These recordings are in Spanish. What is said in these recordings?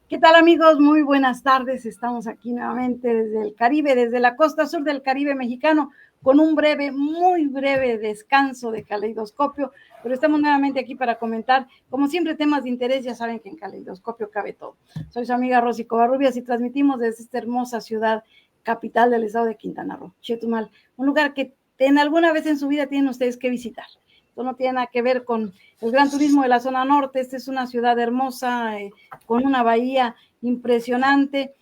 ¿Qué tal, amigos? Muy buenas tardes. Estamos aquí nuevamente desde el Caribe, desde la costa sur del Caribe mexicano, con un breve, muy breve descanso de Caleidoscopio, pero estamos nuevamente aquí para comentar, como siempre, temas de interés. Ya saben que en Caleidoscopio cabe todo. Soy su amiga Rosy Covarrubias y transmitimos desde esta hermosa ciudad capital del estado de Quintana Roo, Chetumal, un lugar que en alguna vez en su vida tienen ustedes que visitar. Esto no tiene nada que ver con el gran turismo de la zona norte. Esta es una ciudad hermosa, con una bahía impresionante,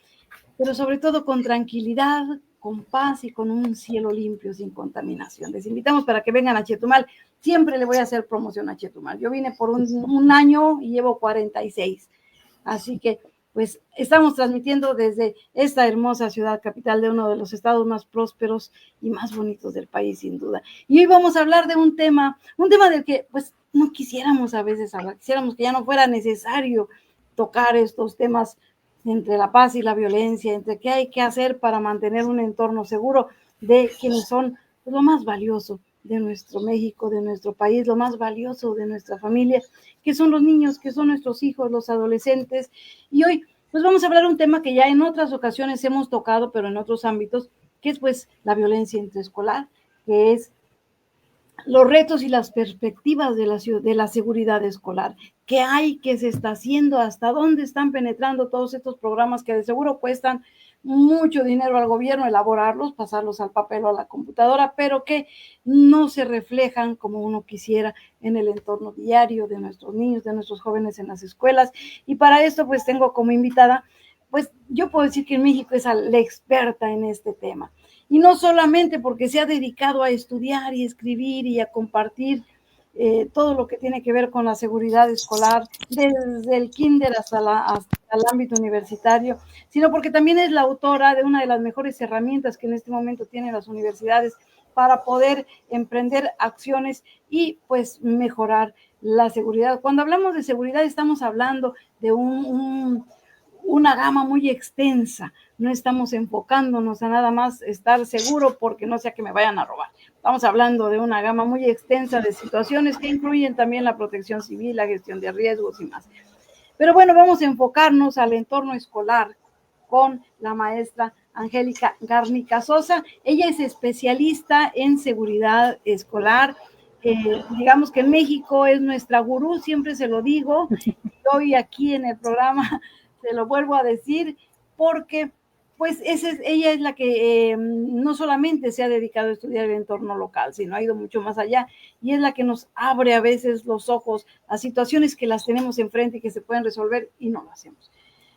pero sobre todo con tranquilidad, con paz y con un cielo limpio, sin contaminación. Les invitamos para que vengan a Chetumal. Siempre le voy a hacer promoción a Chetumal. Yo vine por un año y llevo 46. Así que, pues, estamos transmitiendo desde esta hermosa ciudad capital de uno de los estados más prósperos y más bonitos del país, sin duda. Y hoy vamos a hablar de un tema del que, pues, no quisiéramos a veces hablar, quisiéramos que ya no fuera necesario tocar estos temas entre la paz y la violencia, entre qué hay que hacer para mantener un entorno seguro de quienes son lo más valioso de nuestro México, de nuestro país, lo más valioso de nuestra familia, que son los niños, que son nuestros hijos, los adolescentes. Y hoy, pues vamos a hablar de un tema que ya en otras ocasiones hemos tocado, pero en otros ámbitos, que es pues la violencia intraescolar, que es los retos y las perspectivas de la seguridad escolar. ¿Qué hay? ¿Qué se está haciendo? ¿Hasta dónde están penetrando todos estos programas que de seguro cuestan mucho dinero al gobierno elaborarlos, pasarlos al papel o a la computadora, pero que no se reflejan como uno quisiera en el entorno diario de nuestros niños, de nuestros jóvenes en las escuelas? Y para esto pues tengo como invitada, pues yo puedo decir que en México es la experta en este tema. Y no solamente porque se ha dedicado a estudiar y escribir y a compartir todo lo que tiene que ver con la seguridad escolar, desde el kinder hasta el ámbito universitario, sino porque también es la autora de una de las mejores herramientas que en este momento tienen las universidades para poder emprender acciones y pues mejorar la seguridad. Cuando hablamos de seguridad estamos hablando de una gama muy extensa. No estamos enfocándonos a nada más estar seguro porque no sea que me vayan a robar. Estamos hablando de una gama muy extensa de situaciones que incluyen también la protección civil, la gestión de riesgos y más. Pero bueno, vamos a enfocarnos al entorno escolar con la maestra Angélica Garnica Sosa. Ella es especialista en seguridad escolar. Digamos que en México es nuestra gurú, siempre se lo digo. Hoy aquí en el programa se lo vuelvo a decir porque pues ella es la que no solamente se ha dedicado a estudiar el entorno local, sino ha ido mucho más allá y es la que nos abre a veces los ojos a situaciones que las tenemos enfrente y que se pueden resolver y no lo hacemos.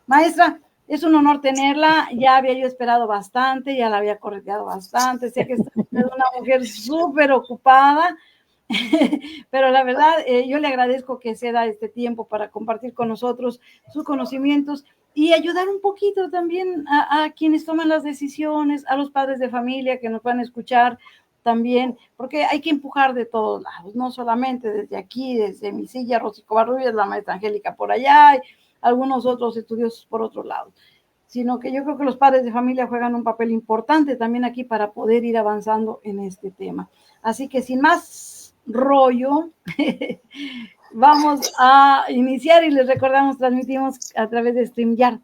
Maestra, es un honor tenerla. Ya había yo esperado bastante, ya la había correteado bastante. Sé que es una mujer súper ocupada, pero la verdad, yo le agradezco que se da este tiempo para compartir con nosotros sus conocimientos y ayudar un poquito también a quienes toman las decisiones, a los padres de familia que nos van a escuchar también, porque hay que empujar de todos lados, no solamente desde aquí, desde mi silla, Rosy Covarrubias, la maestra Angélica por allá, y algunos otros estudiosos por otro lado, sino que yo creo que los padres de familia juegan un papel importante también aquí para poder ir avanzando en este tema. Así que sin más rollo, vamos a iniciar y les recordamos, transmitimos a través de StreamYard,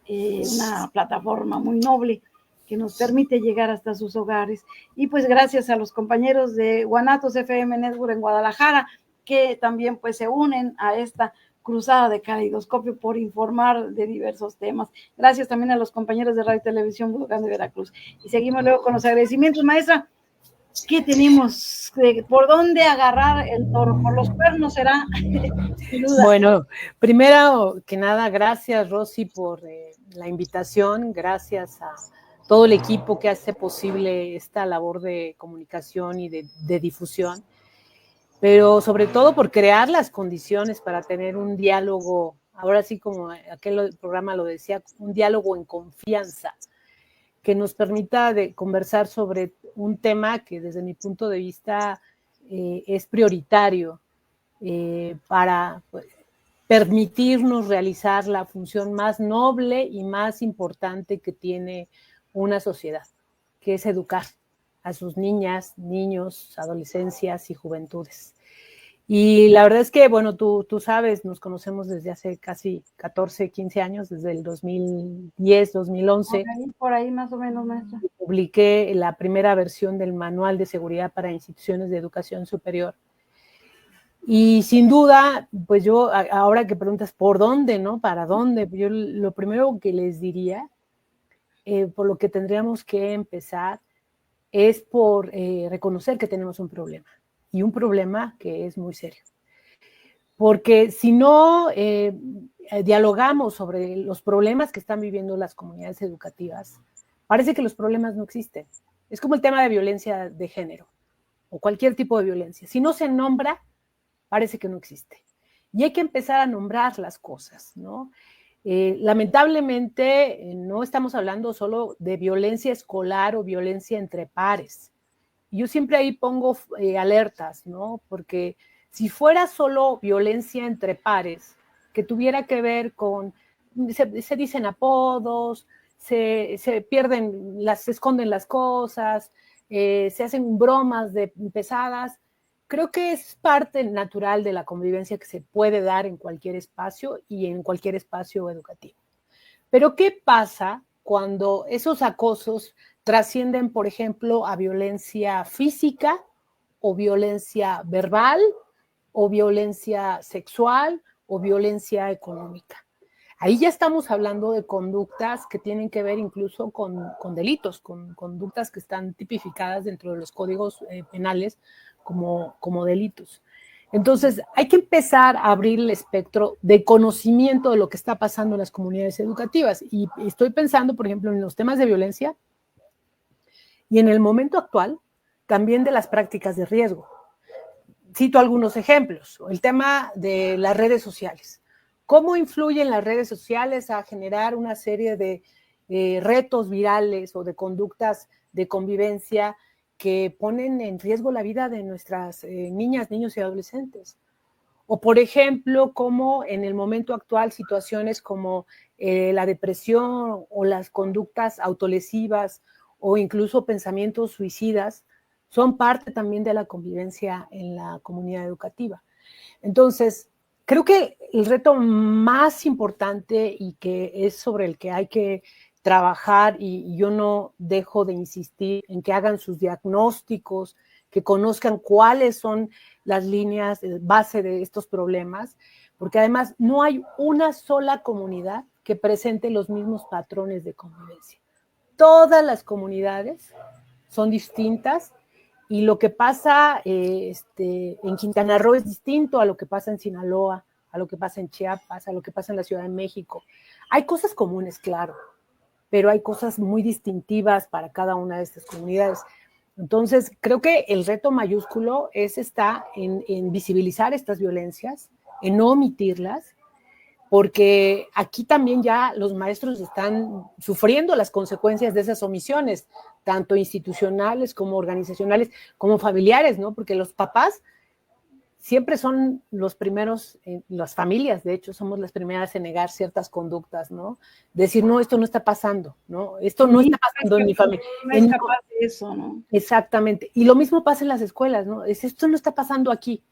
una plataforma muy noble que nos permite llegar hasta sus hogares. Y pues gracias a los compañeros de Guanatos FM Network en Guadalajara, que también pues se unen a esta cruzada de Caleidoscopio por informar de diversos temas. Gracias también a los compañeros de Radio y Televisión Budugán de Veracruz. Y seguimos luego con los agradecimientos. Maestra, ¿qué tenemos? ¿Por dónde agarrar el toro? ¿Por los cuernos será? Sin duda. Bueno, primero que nada, gracias Rosy por la invitación, gracias a todo el equipo que hace posible esta labor de comunicación y de difusión, pero sobre todo por crear las condiciones para tener un diálogo, ahora sí como aquel programa lo decía, un diálogo en confianza, que nos permita conversar sobre un tema que desde mi punto de vista es prioritario para permitirnos realizar la función más noble y más importante que tiene una sociedad, que es educar a sus niñas, niños, adolescencias y juventudes. Y la verdad es que, bueno, tú sabes, nos conocemos desde hace casi 14, 15 años, desde el 2010, 2011. Por ahí más o menos, maestra. Publiqué la primera versión del Manual de Seguridad para Instituciones de Educación Superior. Y sin duda, pues yo, ahora que preguntas por dónde, ¿no? ¿Para dónde? Yo lo primero que les diría, por lo que tendríamos que empezar, es por reconocer que tenemos un problema, y un problema que es muy serio. Porque si no dialogamos sobre los problemas que están viviendo las comunidades educativas, parece que los problemas no existen. Es como el tema de violencia de género, o cualquier tipo de violencia. Si no se nombra, parece que no existe. Y hay que empezar a nombrar las cosas, ¿no? Lamentablemente, no estamos hablando solo de violencia escolar o violencia entre pares. Yo siempre ahí pongo alertas, ¿no? Porque si fuera solo violencia entre pares, que tuviera que ver con, se dicen apodos, se pierden, se esconden las cosas, se hacen bromas pesadas, creo que es parte natural de la convivencia que se puede dar en cualquier espacio y en cualquier espacio educativo. Pero ¿qué pasa cuando esos acosos trascienden, por ejemplo, a violencia física o violencia verbal o violencia sexual o violencia económica? Ahí ya estamos hablando de conductas que tienen que ver incluso con delitos, con conductas que están tipificadas dentro de los códigos penales como delitos. Entonces, hay que empezar a abrir el espectro de conocimiento de lo que está pasando en las comunidades educativas. Y estoy pensando, por ejemplo, en los temas de violencia y en el momento actual también de las prácticas de riesgo. Cito algunos ejemplos. El tema de las redes sociales. ¿Cómo influyen las redes sociales a generar una serie de retos virales o de conductas de convivencia que ponen en riesgo la vida de nuestras niñas, niños y adolescentes? O, por ejemplo, como en el momento actual situaciones como la depresión o las conductas autolesivas o incluso pensamientos suicidas son parte también de la convivencia en la comunidad educativa. Entonces, creo que el reto más importante y que es sobre el que hay que trabajar, y yo no dejo de insistir en que hagan sus diagnósticos, que conozcan cuáles son las líneas base de estos problemas, porque además no hay una sola comunidad que presente los mismos patrones de convivencia. Todas las comunidades son distintas y lo que pasa en Quintana Roo es distinto a lo que pasa en Sinaloa, a lo que pasa en Chiapas, a lo que pasa en la Ciudad de México. Hay cosas comunes, claro, pero hay cosas muy distintivas para cada una de estas comunidades. Entonces, creo que el reto mayúsculo está en visibilizar estas violencias, en no omitirlas, porque aquí también ya los maestros están sufriendo las consecuencias de esas omisiones, tanto institucionales como organizacionales, como familiares, ¿no? Porque los papás siempre son los primeros, las familias, de hecho, somos las primeras en negar ciertas conductas, ¿no? Decir, no, esto no está pasando, ¿no? Esto no está pasando en mi familia. No es capaz de eso, ¿no? Exactamente. Y lo mismo pasa en las escuelas, ¿no? Esto no está pasando aquí.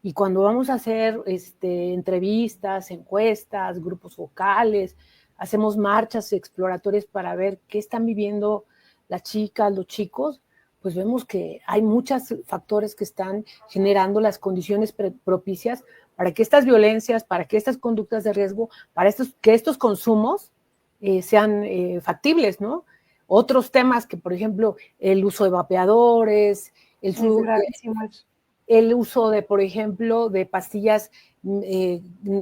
Y cuando vamos a hacer entrevistas, encuestas, grupos vocales, hacemos marchas exploratorias para ver qué están viviendo las chicas, los chicos, pues vemos que hay muchos factores que están generando las condiciones propicias para que estas violencias, para que estas conductas de riesgo, que estos consumos sean factibles, ¿no? Otros temas que, por ejemplo, el uso de vapeadores, el uso de, por ejemplo, de pastillas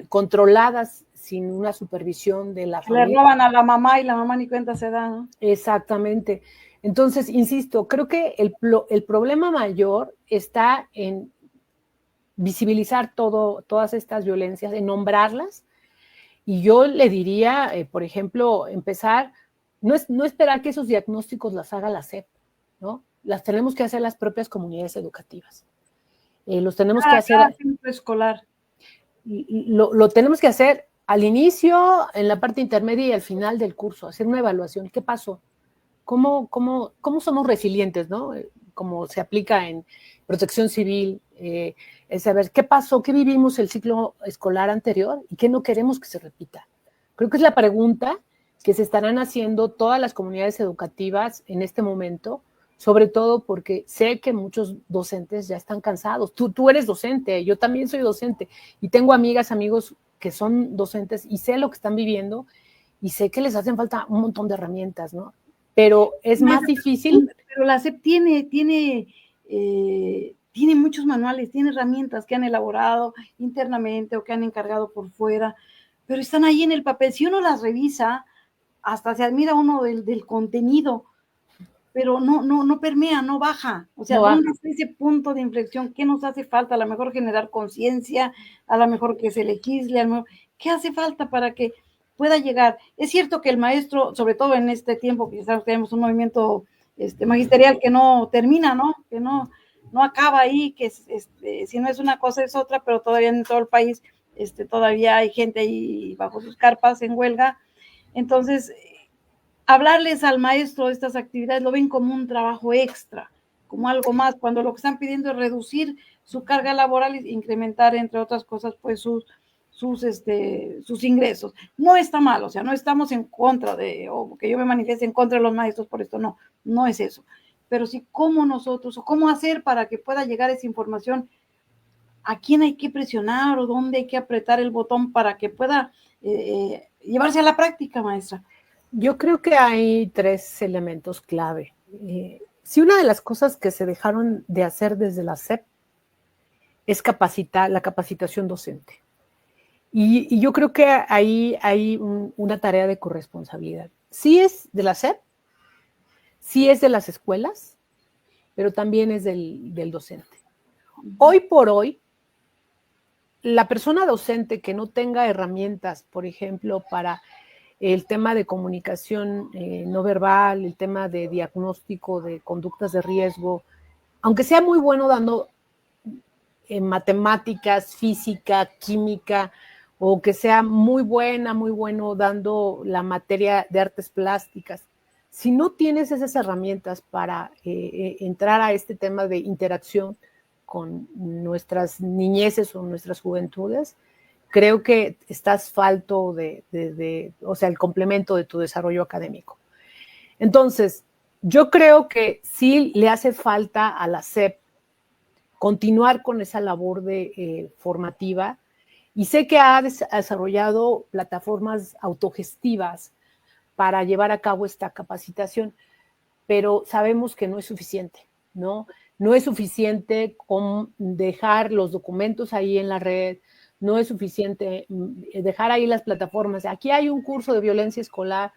controladas sin una supervisión de la familia. Le roban a la mamá y la mamá ni cuenta se da, ¿no? Exactamente. Entonces, insisto, creo que el problema mayor está en visibilizar todas estas violencias, en nombrarlas. Y yo le diría, por ejemplo, empezar, no esperar que esos diagnósticos las haga la SEP, ¿no? Las tenemos que hacer las propias comunidades educativas. los tenemos que hacer. Cada centro escolar. Lo tenemos que hacer al inicio, en la parte intermedia y al final del curso, hacer una evaluación. ¿Qué pasó? ¿Cómo somos resilientes, ¿no? Como se aplica en protección civil, es saber qué pasó, qué vivimos el ciclo escolar anterior y qué no queremos que se repita. Creo que es la pregunta que se estarán haciendo todas las comunidades educativas en este momento, sobre todo porque sé que muchos docentes ya están cansados. Tú eres docente, yo también soy docente y tengo amigas, amigos que son docentes y sé lo que están viviendo y sé que les hacen falta un montón de herramientas, ¿no? Pero es más difícil. Pero la SEP tiene muchos manuales, tiene herramientas que han elaborado internamente o que han encargado por fuera, pero están ahí en el papel. Si uno las revisa, hasta se admira uno del contenido, pero no permea, no baja. O sea, ¿dónde está ese punto de inflexión? ¿Qué nos hace falta? A lo mejor generar conciencia, a lo mejor que se legisle, a lo mejor, ¿qué hace falta para que pueda llegar? Es cierto que el maestro, sobre todo en este tiempo que tenemos un movimiento magisterial que no termina, ¿no? Que no acaba ahí, que si no es una cosa es otra, pero todavía en todo el país todavía hay gente ahí bajo sus carpas en huelga. Entonces, hablarles al maestro de estas actividades lo ven como un trabajo extra, como algo más, cuando lo que están pidiendo es reducir su carga laboral e incrementar, entre otras cosas, pues sus ingresos. No está mal, o sea, no estamos en contra o que yo me manifieste en contra de los maestros por esto, no es eso. Pero sí cómo nosotros, o cómo hacer para que pueda llegar esa información, a quién hay que presionar o dónde hay que apretar el botón para que pueda llevarse a la práctica, maestra. Yo creo que hay 3 elementos clave. Si una de las cosas que se dejaron de hacer desde la SEP es la capacitación docente. Y yo creo que ahí hay una tarea de corresponsabilidad. Sí es de la SEP, sí es de las escuelas, pero también es del docente. Hoy por hoy, la persona docente que no tenga herramientas, por ejemplo, para el tema de comunicación no verbal, el tema de diagnóstico de conductas de riesgo, aunque sea muy bueno dando matemáticas, física, química, o que sea muy bueno dando la materia de artes plásticas, si no tienes esas herramientas para entrar a este tema de interacción con nuestras niñeces o nuestras juventudes, creo que estás falto o sea, el complemento de tu desarrollo académico. Entonces, yo creo que sí le hace falta a la SEP continuar con esa labor formativa, y sé que ha desarrollado plataformas autogestivas para llevar a cabo esta capacitación, pero sabemos que no es suficiente, ¿no? No es suficiente con dejar los documentos ahí en la red, no es suficiente dejar ahí las plataformas. Aquí hay un curso de violencia escolar,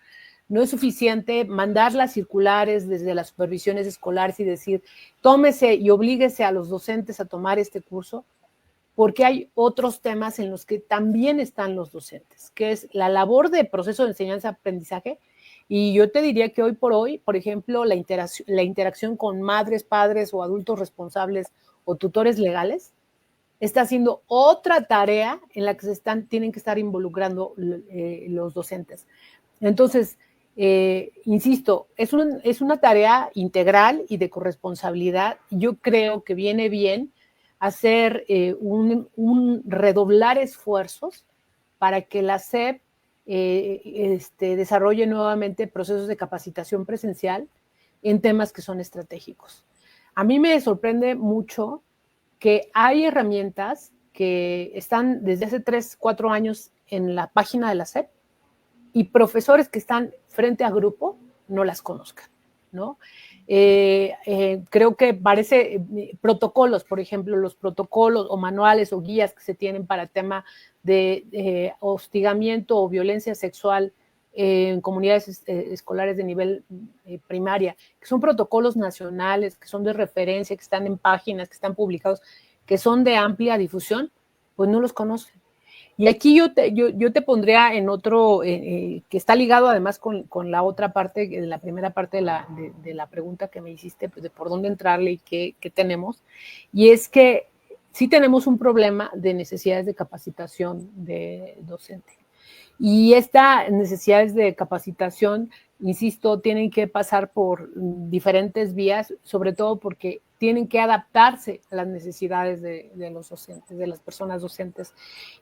no es suficiente mandar las circulares desde las supervisiones escolares y decir, tómese y oblíguese a los docentes a tomar este curso, porque hay otros temas en los que también están los docentes, que es la labor de proceso de enseñanza-aprendizaje. Y yo te diría que hoy por hoy, por ejemplo, la interacción con madres, padres o adultos responsables o tutores legales está haciendo otra tarea en la que tienen que estar involucrando los docentes. Entonces, insisto, es una tarea integral y de corresponsabilidad. Yo creo que viene bien hacer un redoblar esfuerzos para que la SEP desarrolle nuevamente procesos de capacitación presencial en temas que son estratégicos. A mí me sorprende mucho que hay herramientas que están desde hace 3, 4 años en la página de la SEP y profesores que están frente a grupo no las conozcan, ¿no? Creo que parece protocolos, por ejemplo, los protocolos o manuales o guías que se tienen para el tema de hostigamiento o violencia sexual en comunidades escolares de nivel primaria, que son protocolos nacionales, que son de referencia, que están en páginas, que están publicados, que son de amplia difusión, pues no los conocen. Y aquí yo te pondría en otro, que está ligado además con la otra parte, la primera parte de la pregunta que me hiciste, pues de por dónde entrarle y qué tenemos, y es que sí tenemos un problema de necesidades de capacitación de docente. Y estas necesidades de capacitación, insisto, tienen que pasar por diferentes vías, sobre todo porque tienen que adaptarse a las necesidades de los docentes, de las personas docentes.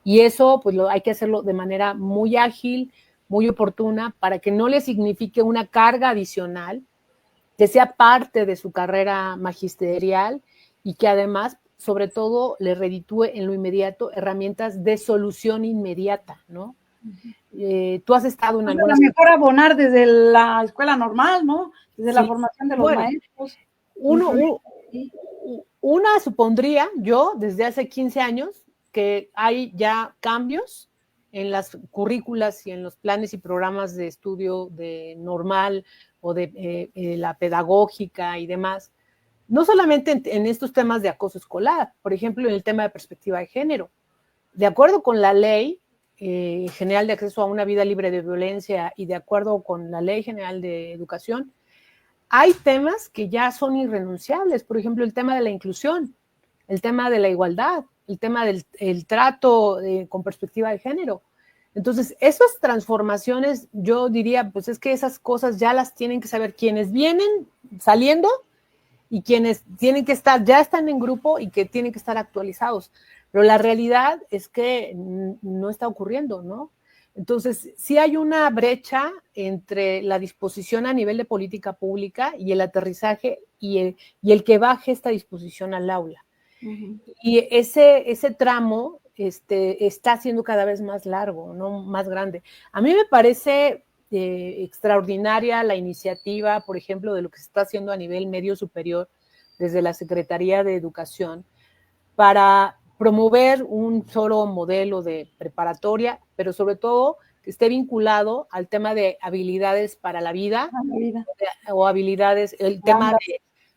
Y eso pues hay que hacerlo de manera muy ágil, muy oportuna, para que no le signifique una carga adicional, que sea parte de su carrera magisterial y que además, sobre todo, le reditúe en lo inmediato herramientas de solución inmediata, ¿no? Tú has estado en algunas... A lo mejor abonar desde la escuela normal, ¿no? Desde la formación de los maestros. Una supondría yo, desde hace 15 años, que hay ya cambios en las currículas y en los planes y programas de estudio de normal o de la pedagógica y demás, no solamente en estos temas de acoso escolar, por ejemplo, en el tema de perspectiva de género. De acuerdo con la Ley General de Acceso a una Vida Libre de Violencia y de acuerdo con la Ley General de Educación, hay temas que ya son irrenunciables, por ejemplo, el tema de la inclusión, el tema de la igualdad, el tema del trato con perspectiva de género. Entonces, esas transformaciones, yo diría, pues es que esas cosas ya las tienen que saber quienes vienen saliendo y quienes tienen que estar, ya están en grupo y que tienen que estar actualizados. Pero la realidad es que no está ocurriendo, ¿no? Entonces, sí hay una brecha entre la disposición a nivel de política pública y el aterrizaje y el que baje esta disposición al aula. Y ese tramo está siendo cada vez más largo, ¿no? Más grande. A mí me parece extraordinaria la iniciativa, por ejemplo, de lo que se está haciendo a nivel medio superior desde la Secretaría de Educación para promover un solo modelo de preparatoria, pero sobre todo que esté vinculado al tema de habilidades para la vida, o habilidades, el tema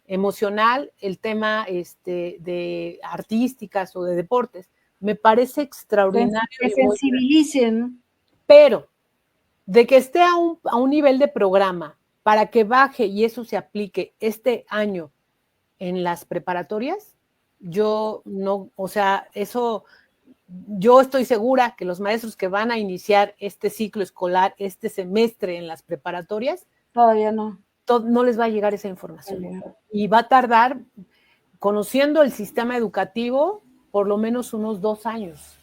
emocional, el tema de artísticas o de deportes. Me parece extraordinario. Que sensibilicen. Pero de que esté a un nivel de programa para que baje y eso se aplique este año en las preparatorias, yo no, o sea, eso, yo estoy segura que los maestros que van a iniciar este ciclo escolar, este semestre en las preparatorias, todavía no les va a llegar esa información. Y va a tardar, conociendo el sistema educativo, por lo menos unos 2 años.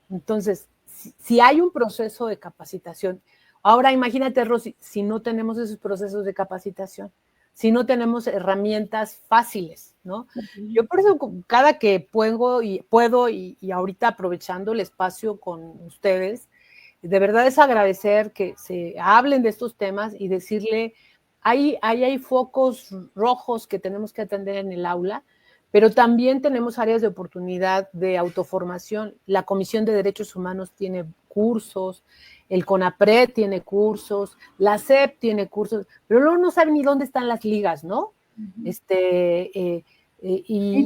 Entonces, si hay un proceso de capacitación, ahora imagínate, Rosy, si no tenemos esos procesos de capacitación, si no tenemos herramientas fáciles, ¿no? Yo por eso cada que puedo y ahorita aprovechando el espacio con ustedes, de verdad es agradecer que se hablen de estos temas y decirle, hay focos rojos que tenemos que atender en el aula, pero también tenemos áreas de oportunidad de autoformación. La Comisión de Derechos Humanos tiene cursos, el CONAPRED tiene cursos, la SEP tiene cursos, pero luego no saben ni dónde están las ligas, ¿no? Y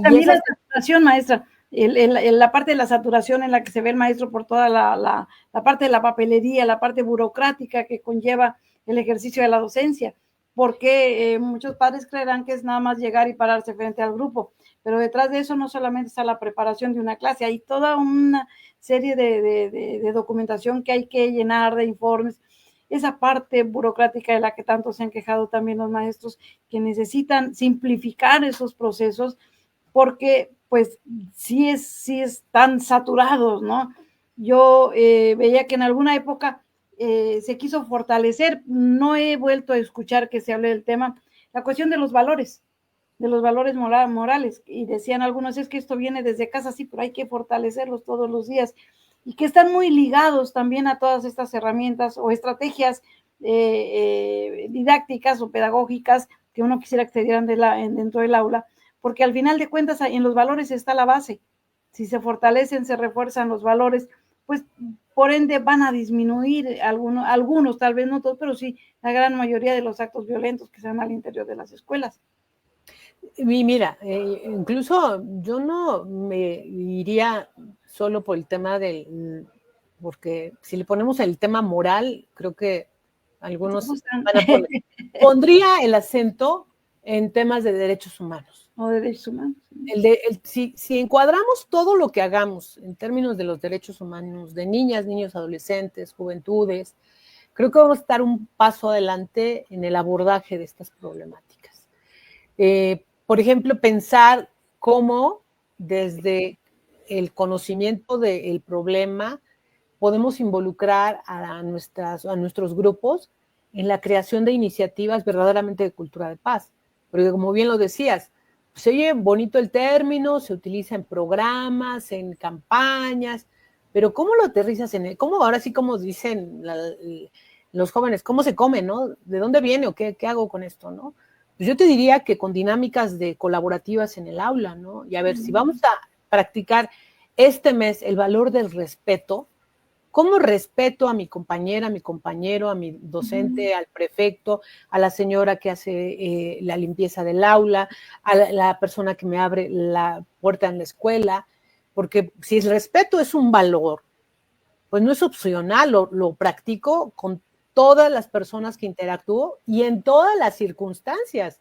también la saturación, maestra, la parte de la saturación en la que se ve el maestro por toda la parte de la papelería, la parte burocrática que conlleva el ejercicio de la docencia, porque muchos padres creerán que es nada más llegar y pararse frente al grupo, pero detrás de eso no solamente está la preparación de una clase, hay toda una serie de documentación que hay que llenar, de informes, esa parte burocrática de la que tanto se han quejado también los maestros, que necesitan simplificar esos procesos, porque pues sí están saturados, ¿no? Yo veía que en alguna época se quiso fortalecer, no he vuelto a escuchar que se hable del tema, la cuestión de los valores morales, y decían algunos, es que esto viene desde casa, sí, pero hay que fortalecerlos todos los días, y que están muy ligados también a todas estas herramientas o estrategias didácticas o pedagógicas que uno quisiera que se dieran dentro del aula, porque al final de cuentas en los valores está la base. Si se fortalecen, se refuerzan los valores, pues por ende van a disminuir algunos, tal vez no todos, pero sí la gran mayoría de los actos violentos que se dan al interior de las escuelas. Y mira, incluso yo no me iría solo por el tema porque si le ponemos el tema moral, creo que algunos van a poner, pondría el acento en temas de derechos humanos. O derechos humanos. Si encuadramos todo lo que hagamos en términos de los derechos humanos, de niñas, niños, adolescentes, juventudes, creo que vamos a estar un paso adelante en el abordaje de estas problemáticas. Por ejemplo, pensar cómo desde el conocimiento del problema podemos involucrar a nuestros grupos en la creación de iniciativas verdaderamente de cultura de paz. Porque como bien lo decías, se oye bonito el término, se utiliza en programas, en campañas, pero ¿cómo lo aterrizas en él? ¿Cómo ahora sí, como dicen los jóvenes, cómo se come, ¿no? ¿De dónde viene o qué hago con esto, no? Pues yo te diría que con dinámicas de colaborativas en el aula, ¿no? Y a ver, si vamos a practicar este mes el valor del respeto, ¿cómo respeto a mi compañera, a mi compañero, a mi docente, al prefecto, a la señora que hace la limpieza del aula, a la persona que me abre la puerta en la escuela? Porque si el respeto es un valor, pues no es opcional, lo practico con todas las personas que interactúo y en todas las circunstancias.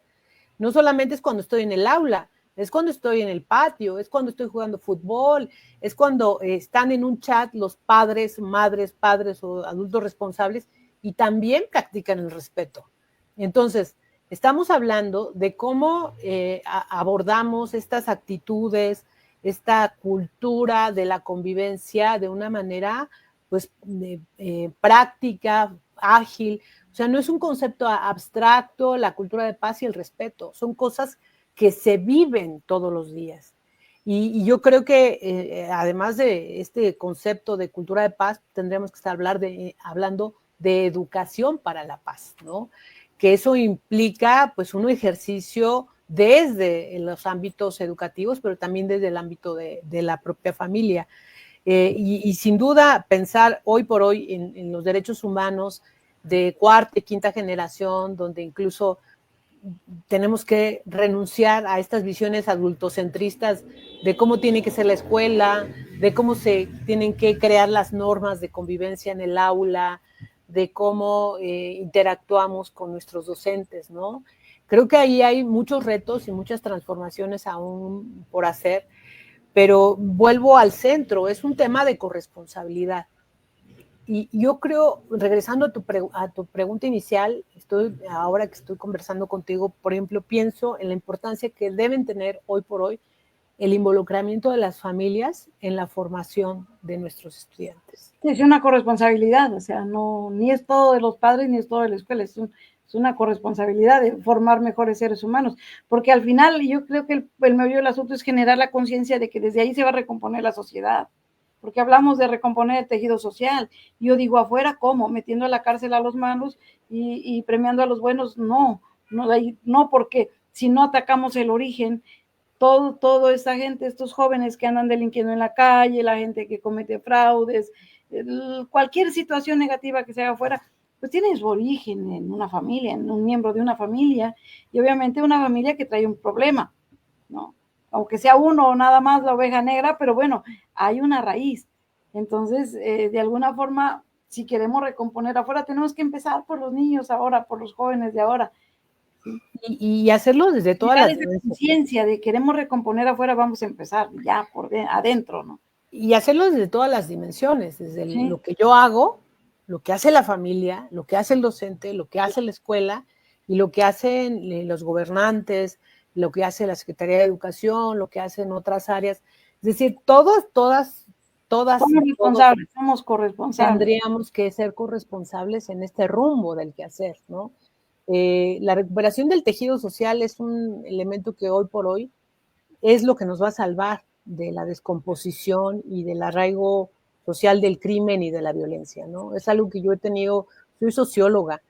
No solamente es cuando estoy en el aula, es cuando estoy en el patio, es cuando estoy jugando fútbol, es cuando están en un chat los padres, madres, padres o adultos responsables y también practican el respeto. Entonces, estamos hablando de cómo abordamos estas actitudes, esta cultura de la convivencia de una manera pues práctica, ágil. O sea, no es un concepto abstracto, la cultura de paz y el respeto, son cosas que se viven todos los días. Y yo creo que además de este concepto de cultura de paz, tendríamos que estar hablando de educación para la paz, ¿no? Que eso implica pues un ejercicio desde los ámbitos educativos, pero también desde el ámbito de la propia familia. Y sin duda pensar hoy por hoy en los derechos humanos de cuarta y quinta generación, donde incluso tenemos que renunciar a estas visiones adultocentristas de cómo tiene que ser la escuela, de cómo se tienen que crear las normas de convivencia en el aula, de cómo interactuamos con nuestros docentes, ¿no? Creo que ahí hay muchos retos y muchas transformaciones aún por hacer, pero vuelvo al centro, es un tema de corresponsabilidad. Y yo creo, regresando a tu pregunta inicial, ahora que estoy conversando contigo, por ejemplo, pienso en la importancia que deben tener hoy por hoy el involucramiento de las familias en la formación de nuestros estudiantes. Es una corresponsabilidad, o sea, no, ni es todo de los padres ni es todo de la escuela, es una corresponsabilidad de formar mejores seres humanos, porque al final yo creo que el meollo del asunto es generar la conciencia de que desde ahí se va a recomponer la sociedad, porque hablamos de recomponer el tejido social. Yo digo, afuera, ¿cómo? Metiendo a la cárcel a los malos y premiando a los buenos, no, porque si no atacamos el origen, toda esta gente, estos jóvenes que andan delinquiendo en la calle, la gente que comete fraudes, cualquier situación negativa que se haga afuera, pues tiene su origen en una familia, en un miembro de una familia, y obviamente una familia que trae un problema, ¿no? Aunque sea uno o nada más la oveja negra, pero bueno, hay una raíz. Entonces, de alguna forma, si queremos recomponer afuera, tenemos que empezar por los niños ahora, por los jóvenes de ahora. Y hacerlo desde todas las conciencia de queremos recomponer afuera, vamos a empezar ya por adentro, ¿no? Y hacerlo desde todas las dimensiones, desde lo que yo hago, lo que hace la familia, lo que hace el docente, lo que hace la escuela y lo que hacen los gobernantes, lo que hace la Secretaría de Educación, lo que hacen otras áreas. Es decir, todas somos corresponsables. Tendríamos que ser corresponsables en este rumbo del quehacer, ¿no? La recuperación del tejido social es un elemento que hoy por hoy es lo que nos va a salvar de la descomposición y del arraigo social del crimen y de la violencia, ¿no? Es algo que yo he tenido, soy socióloga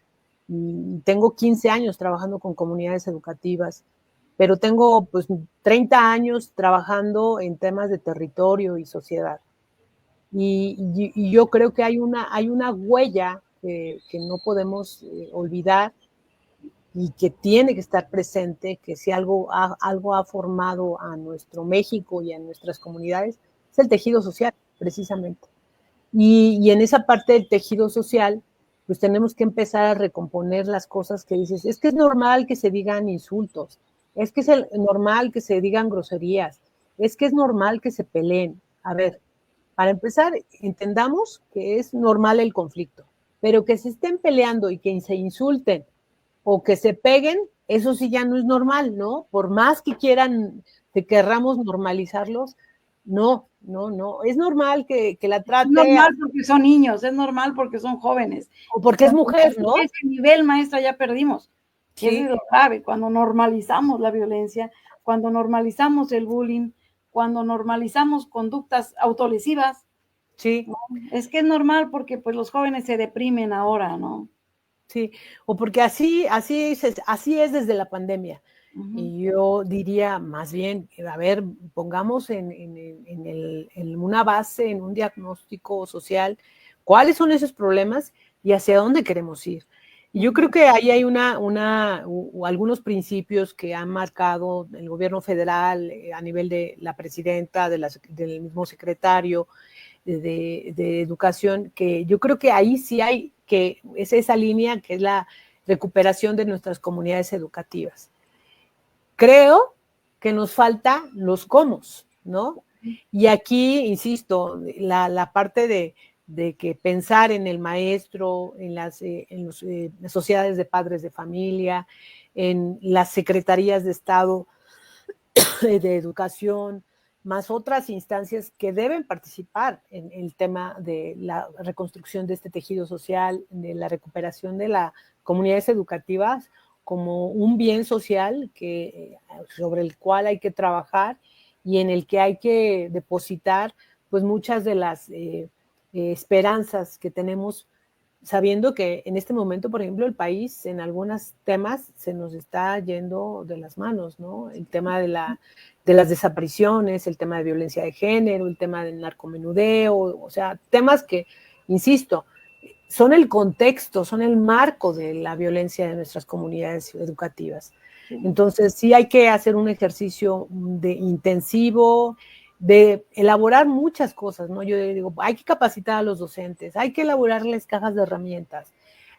y tengo 15 años trabajando con comunidades educativas, pero tengo pues 30 años trabajando en temas de territorio y sociedad. Y yo creo que hay una huella que no podemos olvidar y que tiene que estar presente, que si algo ha formado a nuestro México y a nuestras comunidades, es el tejido social, precisamente. Y en esa parte del tejido social, pues tenemos que empezar a recomponer las cosas que dices. Es que es normal que se digan insultos, es que es normal que se digan groserías, es que es normal que se peleen. A ver, para empezar, entendamos que es normal el conflicto, pero que se estén peleando y que se insulten o que se peguen, eso sí ya no es normal, ¿no? Por más que quieran, que querramos normalizarlos, no, no, no. Es normal que la Es trate, normal porque son niños, es normal porque son jóvenes. o porque es mujer, ¿no? Ese nivel, maestra, ya perdimos. Y eso Sí, es lo grave, cuando normalizamos la violencia, cuando normalizamos el bullying, cuando normalizamos conductas autolesivas, sí, ¿no? Es que es normal porque pues los jóvenes se deprimen ahora, ¿no? sí. O porque así es desde la pandemia. Y yo diría más bien, a ver, pongamos en una base, en un diagnóstico social, cuáles son esos problemas y hacia dónde queremos ir. Y yo creo que ahí hay algunos principios que han marcado el gobierno federal a nivel de la presidenta, del mismo secretario de educación, que yo creo que ahí sí hay, que es esa línea que es la recuperación de nuestras comunidades educativas. Creo que nos falta los cómo, ¿no? Y aquí, insisto, la parte de que pensar en el maestro, en las sociedades de padres de familia, en las secretarías de Estado de educación, más otras instancias que deben participar en el tema de la reconstrucción de este tejido social, de la recuperación de las comunidades educativas como un bien social sobre el cual hay que trabajar y en el que hay que depositar pues muchas de las esperanzas que tenemos, sabiendo que en este momento, por ejemplo, el país en algunos temas se nos está yendo de las manos, ¿no? El tema de las desapariciones, el tema de violencia de género, el tema del narcomenudeo, o sea, temas que, insisto, son el contexto, son el marco de la violencia de nuestras comunidades educativas. Entonces, sí hay que hacer un ejercicio intensivo, de elaborar muchas cosas, ¿no? Yo digo, hay que capacitar a los docentes, hay que elaborarles cajas de herramientas,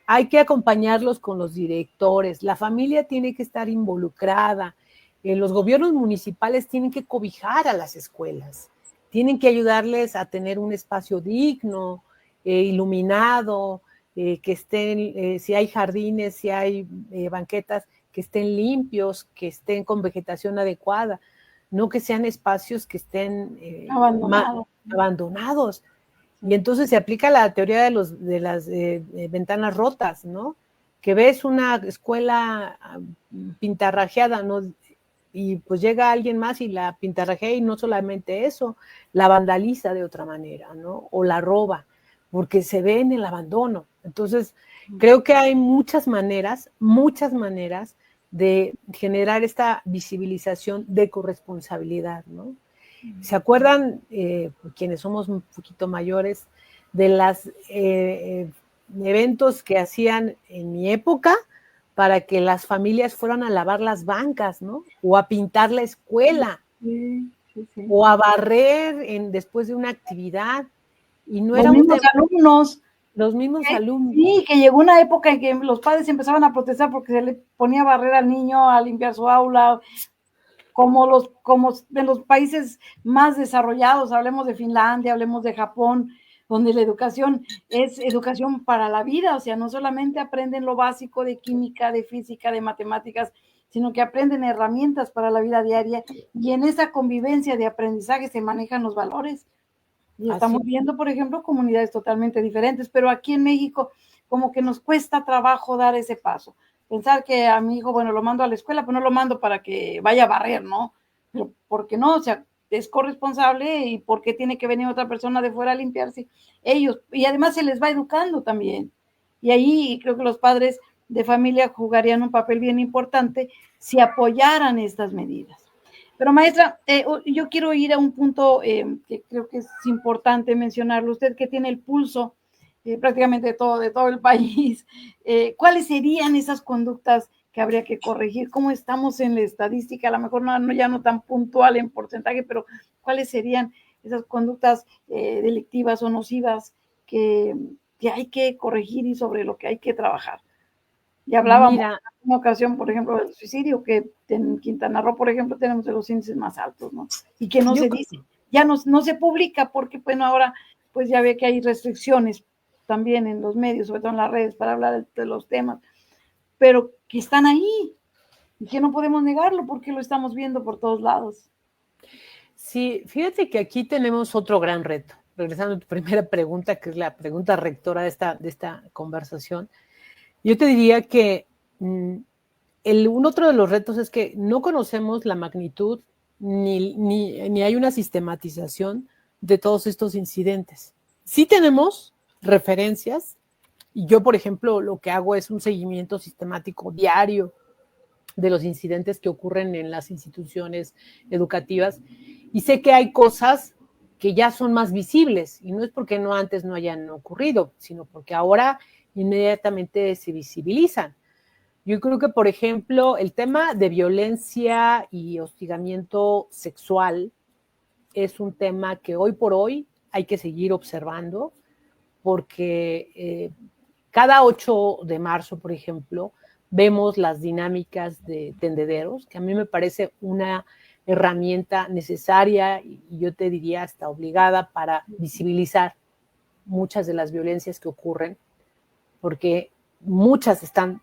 hay que acompañarlos con los directores, la familia tiene que estar involucrada, los gobiernos municipales tienen que cobijar a las escuelas, tienen que ayudarles a tener un espacio digno, iluminado, que estén, si hay jardines, si hay banquetas, que estén limpios, que estén con vegetación adecuada, no que sean espacios que estén abandonados. Y entonces se aplica la teoría de las ventanas rotas, ¿no? Que ves una escuela pintarrajeada, ¿no? Y pues llega alguien más y la pintarrajea y no solamente eso, la vandaliza de otra manera, ¿no? O la roba, porque se ve en el abandono. Entonces, creo que hay muchas maneras de generar esta visibilización de corresponsabilidad, ¿no? ¿Se acuerdan, quienes somos un poquito mayores, de los eventos que hacían en mi época para que las familias fueran a lavar las bancas, ¿no? O a pintar la escuela, o a barrer después de una actividad? Y no Los era un mismos tema. alumnos. Los mismos alumnos. Sí, que llegó una época en que los padres empezaban a protestar porque se le ponía a barrer al niño, a limpiar su aula, como en los países más desarrollados, hablemos de Finlandia, hablemos de Japón, donde la educación es educación para la vida, o sea, no solamente aprenden lo básico de química, de física, de matemáticas, sino que aprenden herramientas para la vida diaria y en esa convivencia de aprendizaje se manejan los valores. Y estamos viendo, por ejemplo, comunidades totalmente diferentes, pero aquí en México como que nos cuesta trabajo dar ese paso. Pensar que a mi hijo, bueno, lo mando a la escuela, pero no lo mando para que vaya a barrer, ¿no? Pero ¿por qué no? O sea, es corresponsable y ¿por qué tiene que venir otra persona de fuera a limpiarse? Ellos, y además se les va educando también. Y ahí creo que los padres de familia jugarían un papel bien importante si apoyaran estas medidas. Pero maestra, yo quiero ir a un punto que creo que es importante mencionarlo. Usted que tiene el pulso prácticamente de todo el país, ¿cuáles serían esas conductas que habría que corregir? ¿Cómo estamos en la estadística? A lo mejor ya no tan puntual en porcentaje, pero ¿cuáles serían esas conductas delictivas o nocivas que que hay que corregir y sobre lo que hay que trabajar. Y hablábamos en una ocasión, por ejemplo, del suicidio, que en Quintana Roo, por ejemplo, tenemos de los índices más altos, ¿no? Y que no se dice, ya no se publica porque, bueno, ahora pues ya ve que hay restricciones también en los medios, sobre todo en las redes, para hablar de los temas, pero que están ahí y que no podemos negarlo porque lo estamos viendo por todos lados. Sí, fíjate que aquí tenemos otro gran reto. Regresando a tu primera pregunta, que es la pregunta rectora de esta conversación, yo te diría que otro de los retos es que no conocemos la magnitud ni hay una sistematización de todos estos incidentes. Sí tenemos referencias, y yo, por ejemplo, lo que hago es un seguimiento sistemático diario de los incidentes que ocurren en las instituciones educativas, y sé que hay cosas que ya son más visibles, y no es porque antes no hayan ocurrido, sino porque ahora inmediatamente se visibilizan. Yo creo que, por ejemplo, el tema de violencia y hostigamiento sexual es un tema que hoy por hoy hay que seguir observando, porque cada 8 de marzo, por ejemplo, vemos las dinámicas de tendederos, que a mí me parece una herramienta necesaria y yo te diría hasta obligada para visibilizar muchas de las violencias que ocurren, porque muchas están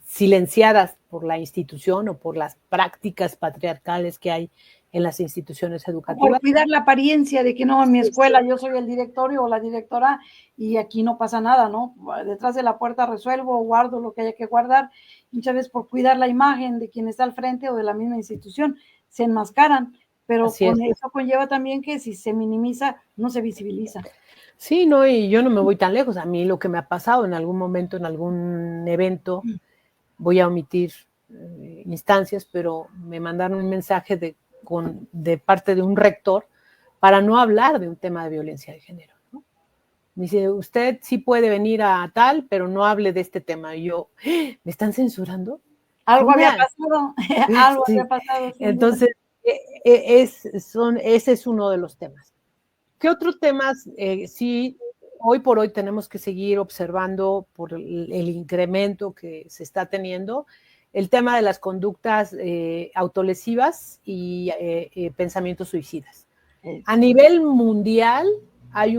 silenciadas por la institución o por las prácticas patriarcales que hay en las instituciones educativas. Por cuidar la apariencia de que no, en mi escuela yo soy el directorio o la directora y aquí no pasa nada, ¿no? Detrás de la puerta resuelvo, guardo lo que haya que guardar. Muchas veces por cuidar la imagen de quien está al frente o de la misma institución, se enmascaran, pero eso conlleva también que si se minimiza, no se visibiliza. Sí, no, y yo no me voy tan lejos. A mí lo que me ha pasado en algún momento, en algún evento, voy a omitir instancias, pero me mandaron un mensaje de parte de un rector para no hablar de un tema de violencia de género, ¿no? Me dice, usted sí puede venir a tal, pero no hable de este tema. Y yo, ¿me están censurando? Algo había pasado, algo había pasado. Entonces, ese es uno de los temas. ¿Qué otros temas sí hoy por hoy tenemos que seguir observando por el incremento que se está teniendo? El tema de las conductas autolesivas y pensamientos suicidas. A nivel mundial hay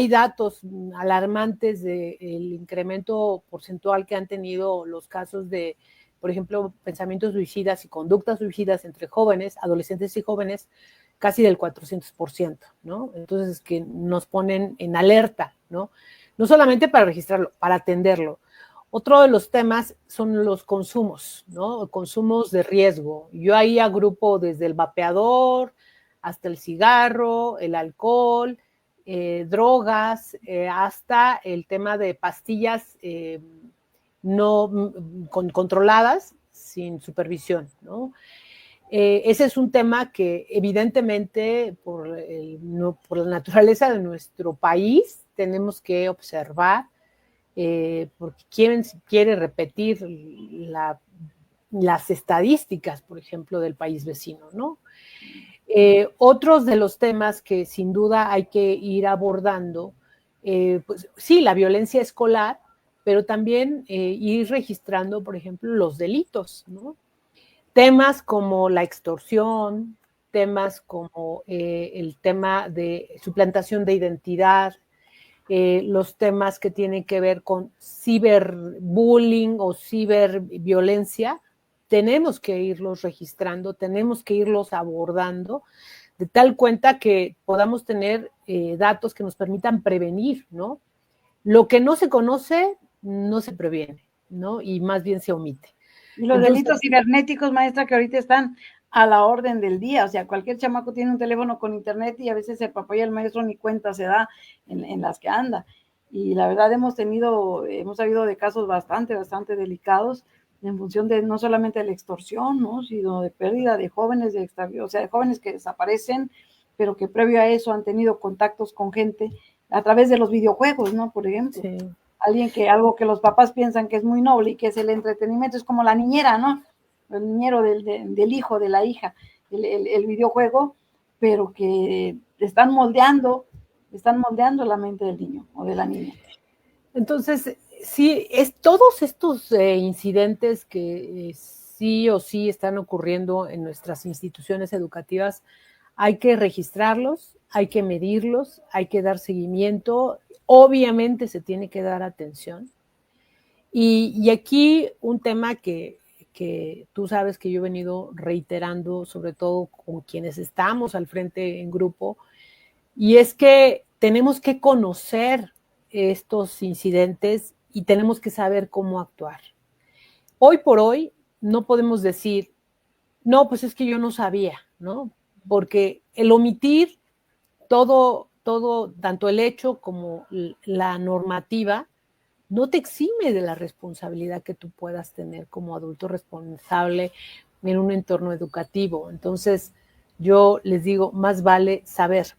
datos alarmantes del incremento porcentual que han tenido los casos de, por ejemplo, pensamientos suicidas y conductas suicidas entre jóvenes, adolescentes y jóvenes, casi del 400%, ¿no? Entonces, que nos ponen en alerta, ¿no? No solamente para registrarlo, para atenderlo. Otro de los temas son los consumos, ¿no? Consumos de riesgo. Yo ahí agrupo desde el vapeador hasta el cigarro, el alcohol, drogas, hasta el tema de pastillas no controladas sin supervisión, ¿no? Ese es un tema que evidentemente por la naturaleza de nuestro país tenemos que observar, porque quién quiere repetir las estadísticas, por ejemplo, del país vecino, ¿no? Otros de los temas que sin duda hay que ir abordando, pues sí, la violencia escolar, pero también ir registrando, por ejemplo, los delitos, ¿no? Temas como la extorsión, temas como el tema de suplantación de identidad, los temas que tienen que ver con ciberbullying o ciberviolencia, tenemos que irlos registrando, tenemos que irlos abordando, de tal cuenta que podamos tener datos que nos permitan prevenir, ¿no? Lo que no se conoce, no se previene, ¿no? Y más bien se omite. Y los delitos cibernéticos, maestra, que ahorita están a la orden del día, o sea, cualquier chamaco tiene un teléfono con internet y a veces el papá y el maestro ni cuenta se da en las que anda. Y la verdad hemos sabido de casos bastante delicados en función de no solamente de la extorsión, ¿no? Sino de pérdida de jóvenes, o sea, de jóvenes que desaparecen, pero que previo a eso han tenido contactos con gente a través de los videojuegos, ¿no? Por ejemplo. Sí. Algo que los papás piensan que es muy noble y que es el entretenimiento, es como la niñera, ¿no? El niñero del hijo, de la hija, el videojuego, pero que están moldeando están moldeando la mente del niño o de la niña. Entonces, sí, todos estos incidentes que sí o sí están ocurriendo en nuestras instituciones educativas, hay que registrarlos, hay que medirlos, hay que dar seguimiento, obviamente se tiene que dar atención. Y aquí un tema que tú sabes que yo he venido reiterando, sobre todo con quienes estamos al frente en grupo, y es que tenemos que conocer estos incidentes y tenemos que saber cómo actuar. Hoy por hoy no podemos decir, no, pues es que yo no sabía, ¿no? Porque el omitir todo, tanto el hecho como la normativa, no te exime de la responsabilidad que tú puedas tener como adulto responsable en un entorno educativo. Entonces, yo les digo, más vale saber.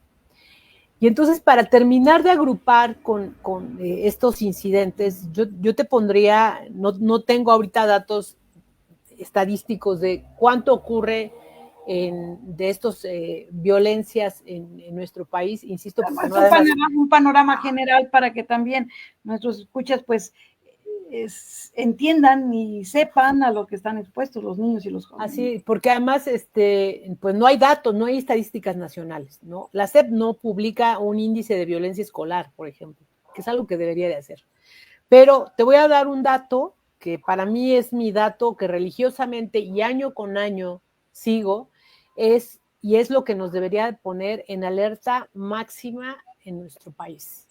Y entonces, para terminar de agrupar con estos incidentes, yo te pondría, no tengo ahorita datos estadísticos de cuánto ocurre de estas violencias en nuestro país, insisto. Es un panorama general para que también nuestros escuchas pues entiendan y sepan a lo que están expuestos los niños y los jóvenes. Así, porque además pues no hay datos, no hay estadísticas nacionales, ¿no? La SEP no publica un índice de violencia escolar, por ejemplo, que es algo que debería de hacer. Pero te voy a dar un dato que para mí es mi dato que religiosamente y año con año sigo, y es lo que nos debería poner en alerta máxima en nuestro país.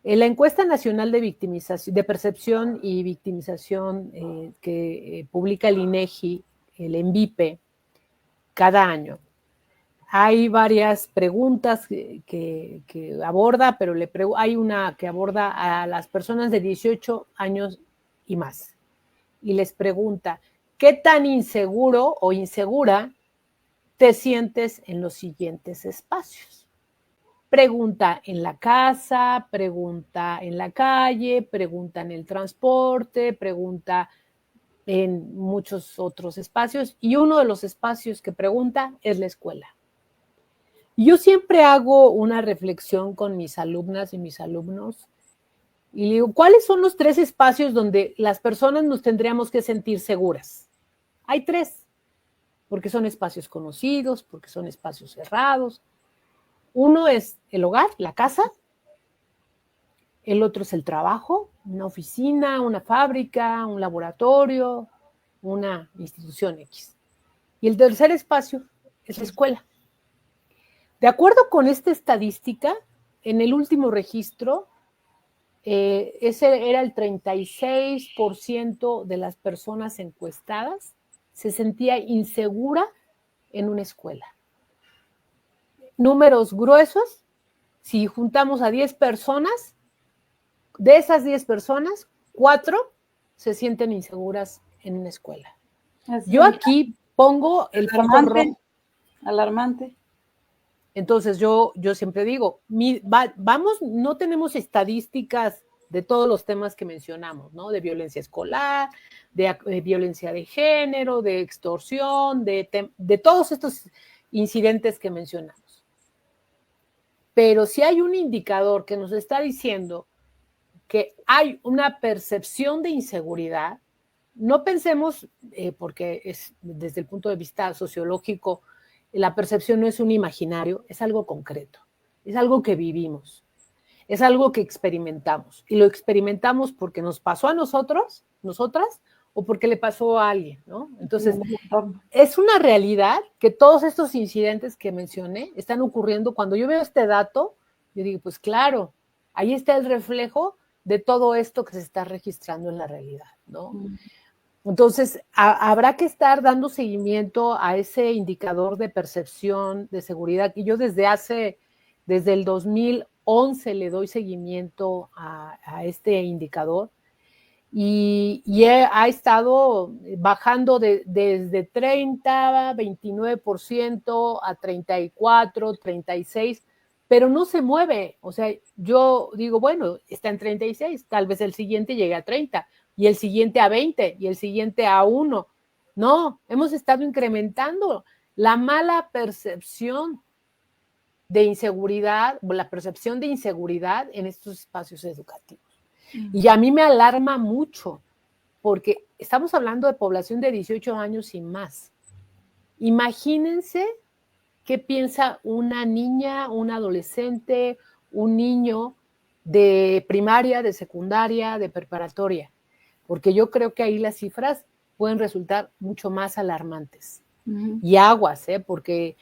En la encuesta nacional de percepción y victimización que publica el INEGI, el ENVIPE, cada año, hay varias preguntas que aborda, pero hay una que aborda a las personas de 18 años y más. Y les pregunta, ¿qué tan inseguro o insegura te sientes en los siguientes espacios? Pregunta en la casa, pregunta en la calle, pregunta en el transporte, pregunta en muchos otros espacios. Y uno de los espacios que pregunta es la escuela. Yo siempre hago una reflexión con mis alumnas y mis alumnos y digo, ¿cuáles son los 3 espacios donde las personas nos tendríamos que sentir seguras? Hay 3, porque son espacios conocidos, porque son espacios cerrados. Uno es el hogar, la casa. El otro es el trabajo, una oficina, una fábrica, un laboratorio, una institución X. Y el tercer espacio es la escuela. De acuerdo con esta estadística, en el último registro, ese era el 36% de las personas encuestadas se sentía insegura en una escuela. Números gruesos, si juntamos a 10 personas, de esas 10 personas, 4 se sienten inseguras en una escuela. Yo aquí pongo el foco rojo. Alarmante. Entonces yo siempre digo, no tenemos estadísticas de todos los temas que mencionamos, ¿no? De violencia escolar, de violencia de género, de extorsión, de todos estos incidentes que mencionamos. Pero si hay un indicador que nos está diciendo que hay una percepción de inseguridad, no pensemos, porque es desde el punto de vista sociológico, la percepción no es un imaginario, es algo concreto, es algo que vivimos, es algo que experimentamos. Y lo experimentamos porque nos pasó a nosotras, o porque le pasó a alguien, ¿no? Entonces, es una realidad que todos estos incidentes que mencioné están ocurriendo. Cuando yo veo este dato, yo digo, pues claro, ahí está el reflejo de todo esto que se está registrando en la realidad, ¿no? Entonces, habrá que estar dando seguimiento a ese indicador de percepción de seguridad. Y yo desde el 2011 le doy seguimiento a este indicador y ha estado bajando desde 30, 29% a 34, 36%, pero no se mueve. O sea, yo digo, bueno, está en 36, tal vez el siguiente llegue a 30, y el siguiente a 20, y el siguiente a 1. No, hemos estado incrementando la mala percepción de inseguridad, la percepción de inseguridad en estos espacios educativos. Y a mí me alarma mucho, porque estamos hablando de población de 18 años y más. Imagínense qué piensa una niña, un adolescente, un niño de primaria, de secundaria, de preparatoria, porque yo creo que ahí las cifras pueden resultar mucho más alarmantes. Y aguas, porque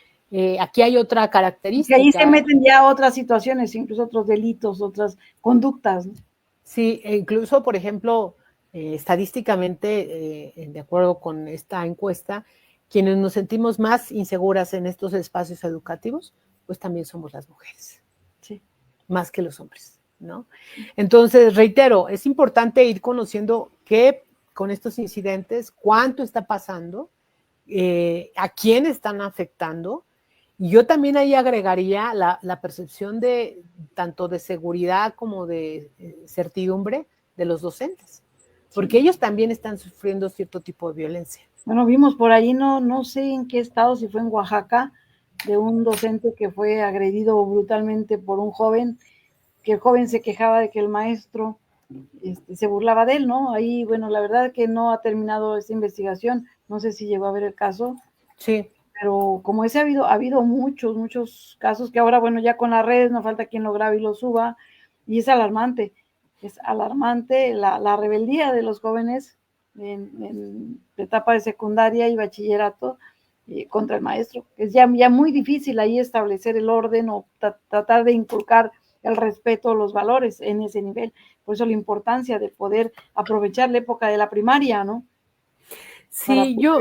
aquí hay otra característica. Que ahí se meten ya otras situaciones, incluso otros delitos, otras conductas, ¿no? Sí, incluso, por ejemplo, estadísticamente, de acuerdo con esta encuesta, quienes nos sentimos más inseguras en estos espacios educativos, pues también somos las mujeres, sí, más que los hombres, ¿no? Entonces, reitero, es importante ir conociendo qué con estos incidentes, cuánto está pasando, a quién están afectando. Y yo también ahí agregaría la percepción de tanto de seguridad como de certidumbre de los docentes, porque ellos también están sufriendo cierto tipo de violencia. Bueno, vimos por ahí, no sé en qué estado, si fue en Oaxaca, de un docente que fue agredido brutalmente por un joven, que el joven se quejaba de que el maestro se burlaba de él, ¿no? Ahí, bueno, la verdad que no ha terminado esta investigación, no sé si llegó a ver el caso. Sí. Pero como ese ha habido muchos casos que ahora, bueno, ya con las redes no falta quien lo grabe y lo suba, y es alarmante la rebeldía de los jóvenes en etapa de secundaria y bachillerato contra el maestro. Es ya muy difícil ahí establecer el orden o tratar de inculcar el respeto, los valores en ese nivel. Por eso la importancia de poder aprovechar la época de la primaria, ¿no? Sí, yo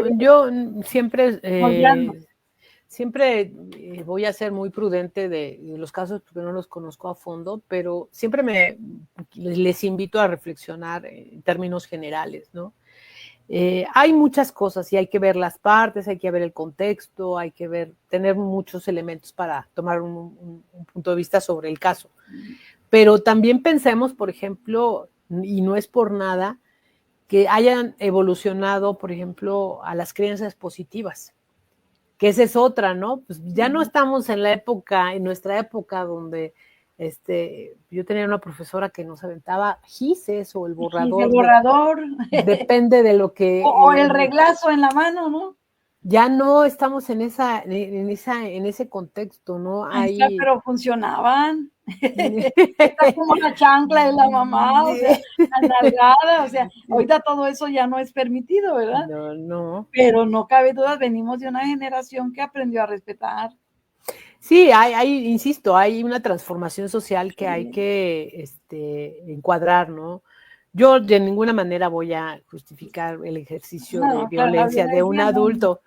siempre, voy a ser muy prudente de los casos porque no los conozco a fondo, pero siempre les invito a reflexionar en términos generales, ¿no? Hay muchas cosas y hay que ver las partes, hay que ver el contexto, hay que tener muchos elementos para tomar un punto de vista sobre el caso. Pero también pensemos, por ejemplo, y no es por nada, que hayan evolucionado, por ejemplo, a las creencias positivas, que esa es otra, ¿no? Pues ya no estamos en nuestra época donde yo tenía una profesora que nos aventaba gises o el borrador. El borrador. Depende de lo que... o el reglazo en la mano, ¿no? Ya no estamos en ese contexto, ¿no? Pero funcionaban. Está como la chancla de la mamá, o sea, la nalgada, o sea, ahorita todo eso ya no es permitido, ¿verdad? No. Pero no cabe duda, venimos de una generación que aprendió a respetar. Sí, insisto, hay una transformación social que hay que encuadrar, ¿no? Yo de ninguna manera voy a justificar el ejercicio de violencia de un adulto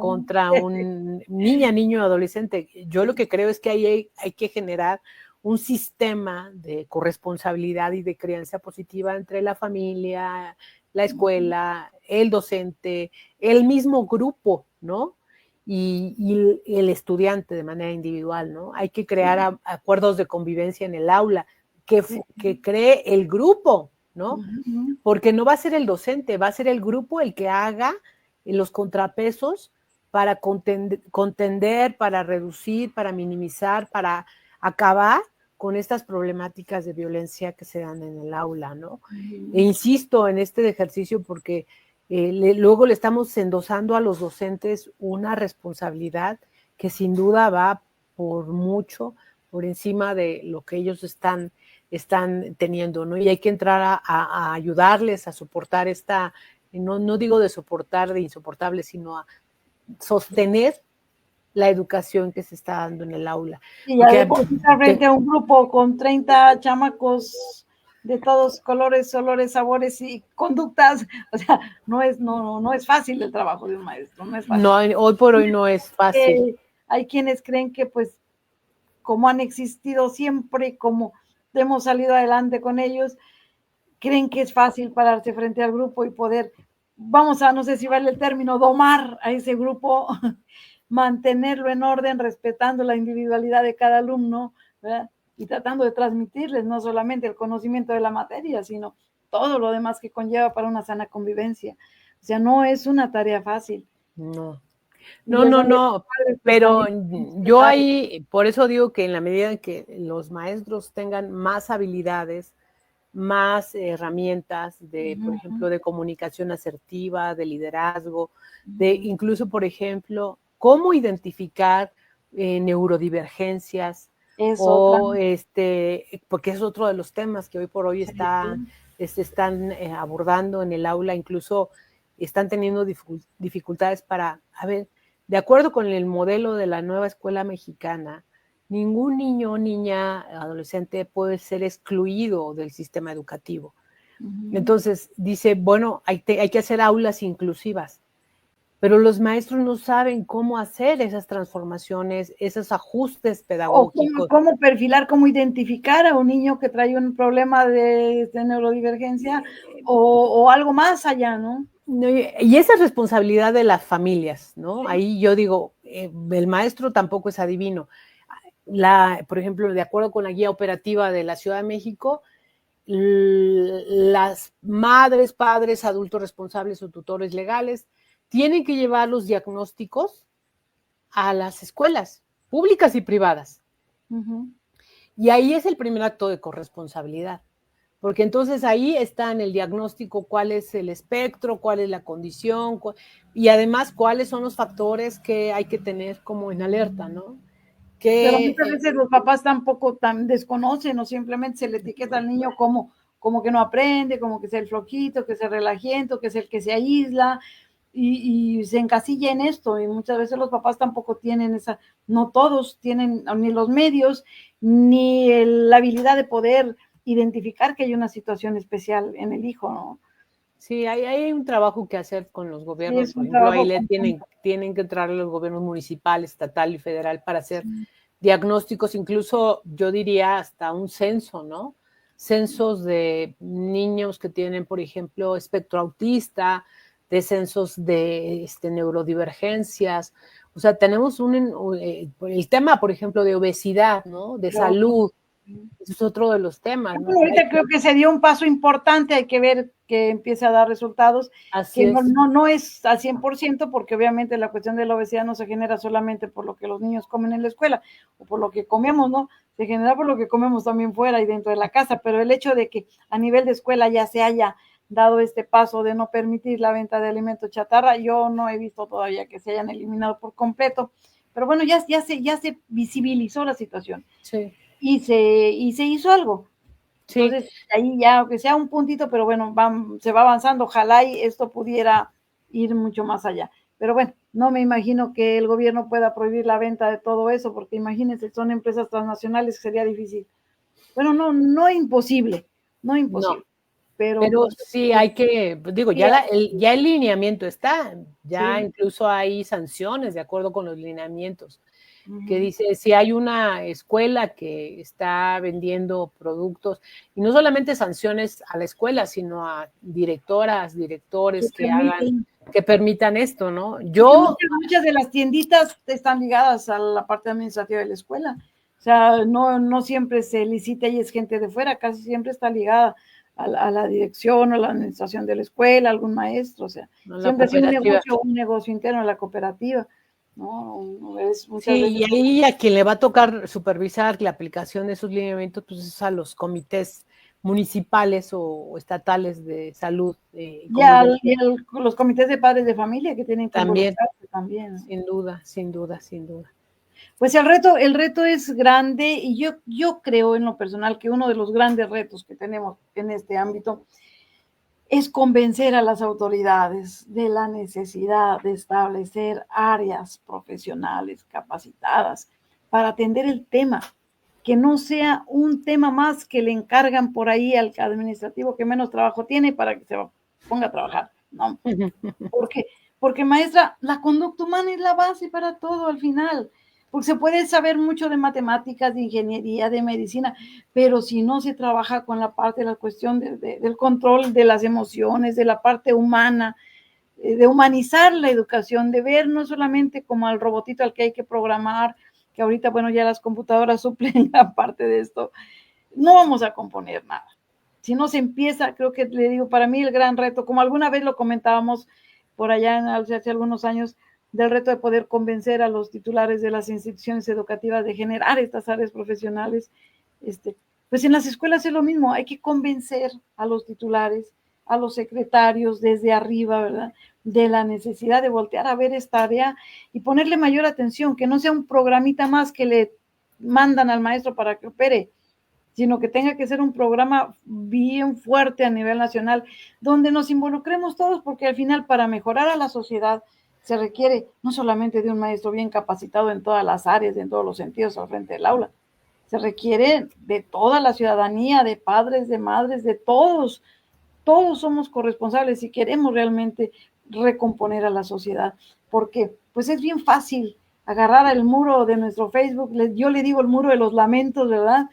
contra un niño, adolescente. Yo lo que creo es que hay que generar un sistema de corresponsabilidad y de crianza positiva entre la familia, la escuela, el docente, el mismo grupo, ¿no? Y el estudiante de manera individual, ¿no? Hay que crear acuerdos de convivencia en el aula, que cree el grupo, ¿no? Porque no va a ser el docente, va a ser el grupo el que haga los contrapesos para contender, para reducir, para minimizar, para acabar con estas problemáticas de violencia que se dan en el aula, ¿no? E insisto en este ejercicio porque luego le estamos endosando a los docentes una responsabilidad que sin duda va por mucho por encima de lo que ellos están teniendo, ¿no? Y hay que entrar a ayudarles a soportar no digo de soportar de insoportable, sino a sostener la educación que se está dando en el aula. Y ya estar frente a un grupo con 30 chamacos de todos colores, olores, sabores y conductas, o sea, no es fácil el trabajo de un maestro, no es fácil. No, hoy por hoy no es fácil. Hay quienes creen que pues como han existido siempre, como hemos salido adelante con ellos, creen que es fácil pararse frente al grupo y poder, no sé si vale el término, domar a ese grupo, mantenerlo en orden, respetando la individualidad de cada alumno, ¿verdad? Y tratando de transmitirles no solamente el conocimiento de la materia, sino todo lo demás que conlleva para una sana convivencia. O sea, no es una tarea fácil. No. No, no, no, pero yo necesarios. ahí, por eso digo que en la medida en que los maestros tengan más habilidades, más herramientas de, por ejemplo, de comunicación asertiva, de liderazgo, de incluso, por ejemplo, cómo identificar neurodivergencias Es otra. o porque es otro de los temas que hoy por hoy Sí. están abordando en el aula, incluso están teniendo dificultades para, a ver, de acuerdo con el modelo de la nueva escuela mexicana, ningún niño o niña, adolescente puede ser excluido del sistema educativo. Entonces dice, bueno, hay que hacer aulas inclusivas, pero los maestros no saben cómo hacer esas transformaciones, esos ajustes O pedagógicos. cómo perfilar, cómo identificar a un niño que trae un problema de neurodivergencia o algo más allá, ¿no? Y esa es responsabilidad de las familias, ¿no? Sí. Ahí yo digo, el maestro tampoco es adivino. Por ejemplo, de acuerdo con la guía operativa de la Ciudad de México, las madres, padres, adultos responsables o tutores legales tienen que llevar los diagnósticos a las escuelas públicas y privadas. Y ahí es el primer acto de corresponsabilidad, porque entonces ahí está en el diagnóstico cuál es el espectro, cuál es la condición y además cuáles son los factores que hay que tener como en alerta, ¿no? Pero muchas veces los papás tampoco desconocen o simplemente se le etiqueta al niño como que no aprende, como que es el floquito, que es el relajiento, que es el que se aísla y se encasilla en esto. Y muchas veces los papás tampoco tienen no todos tienen ni los medios ni la habilidad de poder identificar que hay una situación especial en el hijo, ¿no? Sí, hay un trabajo que hacer con los gobiernos, Sí, por ejemplo, ahí tienen que entrar los gobiernos municipal, estatal y federal para hacer diagnósticos, incluso yo diría hasta un censo, ¿no? Censos de niños que tienen, por ejemplo, espectro autista, de censos de neurodivergencias. O sea, tenemos el tema, por ejemplo, de obesidad, ¿no? De salud. Ese es otro de los temas, ¿no? Ahorita creo que se dio un paso importante, hay que ver que empiece a dar resultados, Así que es. no es al 100%, porque obviamente la cuestión de la obesidad no se genera solamente por lo que los niños comen en la escuela o por lo que comemos, ¿no? Se genera por lo que comemos también fuera y dentro de la casa, pero el hecho de que a nivel de escuela ya se haya dado este paso de no permitir la venta de alimentos chatarra, yo no he visto todavía que se hayan eliminado por completo, pero bueno, ya se visibilizó la situación. Sí. Y se hizo algo. Entonces, sí. Ahí ya, aunque sea un puntito, pero bueno, se va avanzando, ojalá y esto pudiera ir mucho más allá. Pero bueno, no me imagino que el gobierno pueda prohibir la venta de todo eso, porque imagínense, son empresas transnacionales, sería difícil. Bueno, no imposible, no imposible. No. Pero sí hay que, digo, ya el lineamiento está, ya incluso hay sanciones de acuerdo con los lineamientos, que dice si hay una escuela que está vendiendo productos, y no solamente sanciones a la escuela, sino a directoras, directores que permitan esto, ¿no? Muchas de las tienditas están ligadas a la parte administrativa de la escuela, o sea, no siempre se licita y es gente de fuera, casi siempre está ligada a la dirección o la administración de la escuela, algún maestro, o sea, siempre ha sido un negocio interno de la cooperativa, ¿no? Es muchas veces. Y ahí a quien le va a tocar supervisar la aplicación de esos lineamientos, pues es a los comités municipales o estatales de salud. Los comités de padres de familia que tienen que involucrarse también. Sin duda. Pues el reto es grande y yo creo en lo personal que uno de los grandes retos que tenemos en este ámbito es convencer a las autoridades de la necesidad de establecer áreas profesionales capacitadas para atender el tema, que no sea un tema más que le encargan por ahí al administrativo que menos trabajo tiene para que se ponga a trabajar, ¿no? Porque maestra, la conducta humana es la base para todo al final. Porque se puede saber mucho de matemáticas, de ingeniería, de medicina, pero si no se trabaja con la parte de la cuestión del control de las emociones, de la parte humana, de humanizar la educación, de ver no solamente como al robotito al que hay que programar, que ahorita, bueno, ya las computadoras suplen la parte de esto, no vamos a componer nada. Si no se empieza, creo que le digo, para mí el gran reto, como alguna vez lo comentábamos por allá hace algunos años, del reto de poder convencer a los titulares de las instituciones educativas de generar estas áreas profesionales. Pues en las escuelas es lo mismo, hay que convencer a los titulares, a los secretarios desde arriba, ¿verdad?, de la necesidad de voltear a ver esta área y ponerle mayor atención, que no sea un programita más que le mandan al maestro para que opere, sino que tenga que ser un programa bien fuerte a nivel nacional, donde nos involucremos todos, porque al final para mejorar a la sociedad se requiere no solamente de un maestro bien capacitado en todas las áreas, en todos los sentidos al frente del aula, se requiere de toda la ciudadanía, de padres, de madres, de todos. Todos somos corresponsables si queremos realmente recomponer a la sociedad, porque pues es bien fácil agarrar el muro de nuestro Facebook, yo le digo el muro de los lamentos, ¿verdad?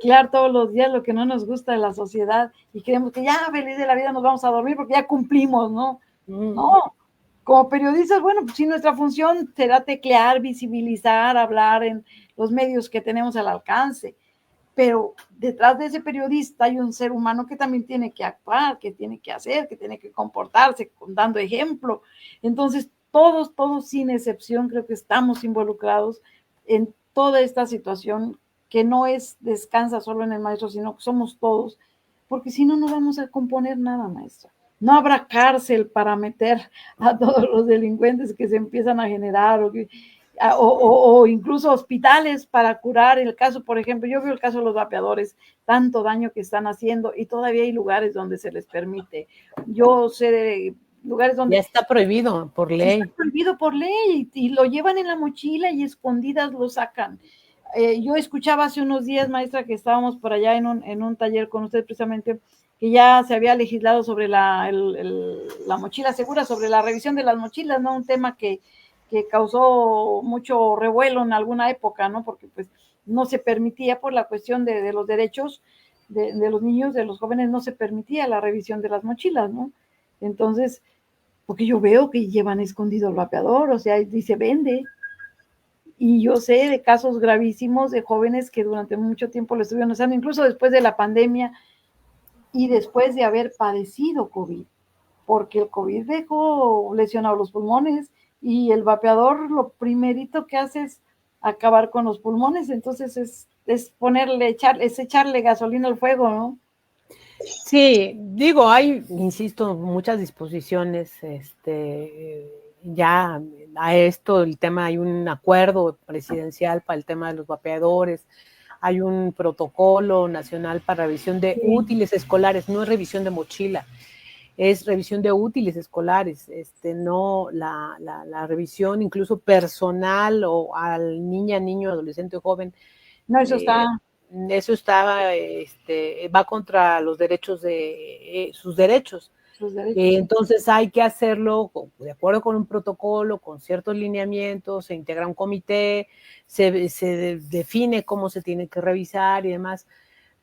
Claro, todos los días lo que no nos gusta de la sociedad y creemos que ya feliz de la vida nos vamos a dormir porque ya cumplimos, ¿no? No, como periodistas, bueno, pues sí, nuestra función será teclear, visibilizar, hablar en los medios que tenemos al alcance, pero detrás de ese periodista hay un ser humano que también tiene que actuar, que tiene que hacer, que tiene que comportarse, dando ejemplo. Entonces, todos sin excepción, creo que estamos involucrados en toda esta situación que no descansa solo en el maestro, sino que somos todos, porque si no, no vamos a componer nada, maestra. No habrá cárcel para meter a todos los delincuentes que se empiezan a generar o incluso hospitales para curar el caso. Por ejemplo, yo veo el caso de los vapeadores, tanto daño que están haciendo y todavía hay lugares donde se les permite. Yo sé de lugares donde... Ya está prohibido por ley. Está prohibido por ley y lo llevan en la mochila y escondidas lo sacan. Yo escuchaba hace unos días, maestra, que estábamos por allá en un taller con usted precisamente, que ya se había legislado sobre la mochila segura, sobre la revisión de las mochilas, ¿no? Un tema que causó mucho revuelo en alguna época, ¿no? Porque pues no se permitía por la cuestión de los derechos de los niños, de los jóvenes, no se permitía la revisión de las mochilas, ¿no? Entonces, porque yo veo que llevan escondido el vapeador, o sea, y se vende. Y yo sé de casos gravísimos de jóvenes que durante mucho tiempo lo estuvieron usando, incluso después de la pandemia y después de haber padecido COVID, porque el COVID dejó lesionados los pulmones y el vapeador lo primerito que hace es acabar con los pulmones, entonces es echarle gasolina al fuego, ¿no? Sí, digo, hay, insisto, muchas disposiciones, ya a esto, el tema, hay un acuerdo presidencial para el tema de los vapeadores, hay un protocolo nacional para revisión de útiles escolares, no es revisión de mochila, es revisión de útiles escolares, no la revisión incluso personal o al niño, adolescente o joven. No, eso está... Eso va contra los derechos de sus derechos. Entonces hay que hacerlo de acuerdo con un protocolo, con ciertos lineamientos, se integra un comité, se define cómo se tiene que revisar y demás.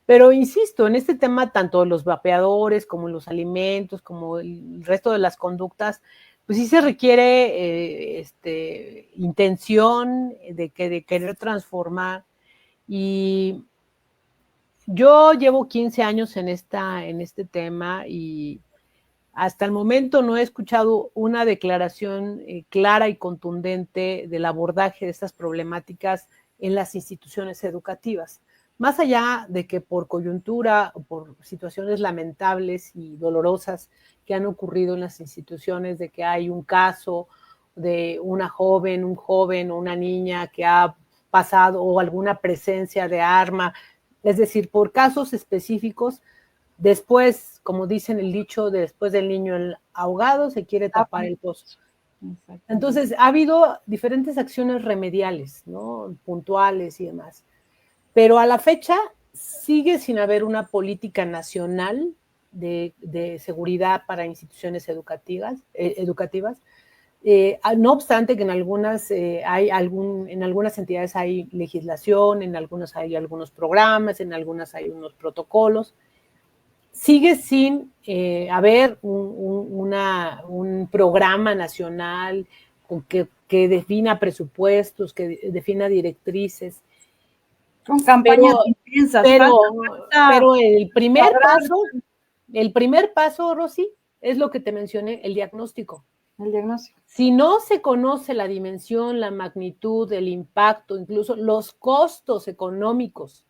Pero insisto, en este tema, tanto los vapeadores como los alimentos, como el resto de las conductas, pues sí se requiere intención de querer transformar. Y yo llevo 15 años en este tema y hasta el momento no he escuchado una declaración clara y contundente del abordaje de estas problemáticas en las instituciones educativas. Más allá de que por coyuntura o por situaciones lamentables y dolorosas que han ocurrido en las instituciones, de que hay un caso de una joven, un joven o una niña que ha pasado o alguna presencia de arma, es decir, por casos específicos, después, como dicen el dicho, después del niño el ahogado se quiere tapar el pozo. Entonces, ha habido diferentes acciones remediales, ¿no? Puntuales y demás. Pero a la fecha sigue sin haber una política nacional de seguridad para instituciones educativas. No obstante que en algunas en algunas entidades hay legislación, en algunas hay algunos programas, en algunas hay unos protocolos. Sigue sin haber un programa nacional que defina presupuestos, que defina directrices. Con campañas intensas. Pero el primer paso, Rosy, es lo que te mencioné, el diagnóstico. el diagnóstico. Si no se conoce la dimensión, la magnitud, el impacto, incluso los costos económicos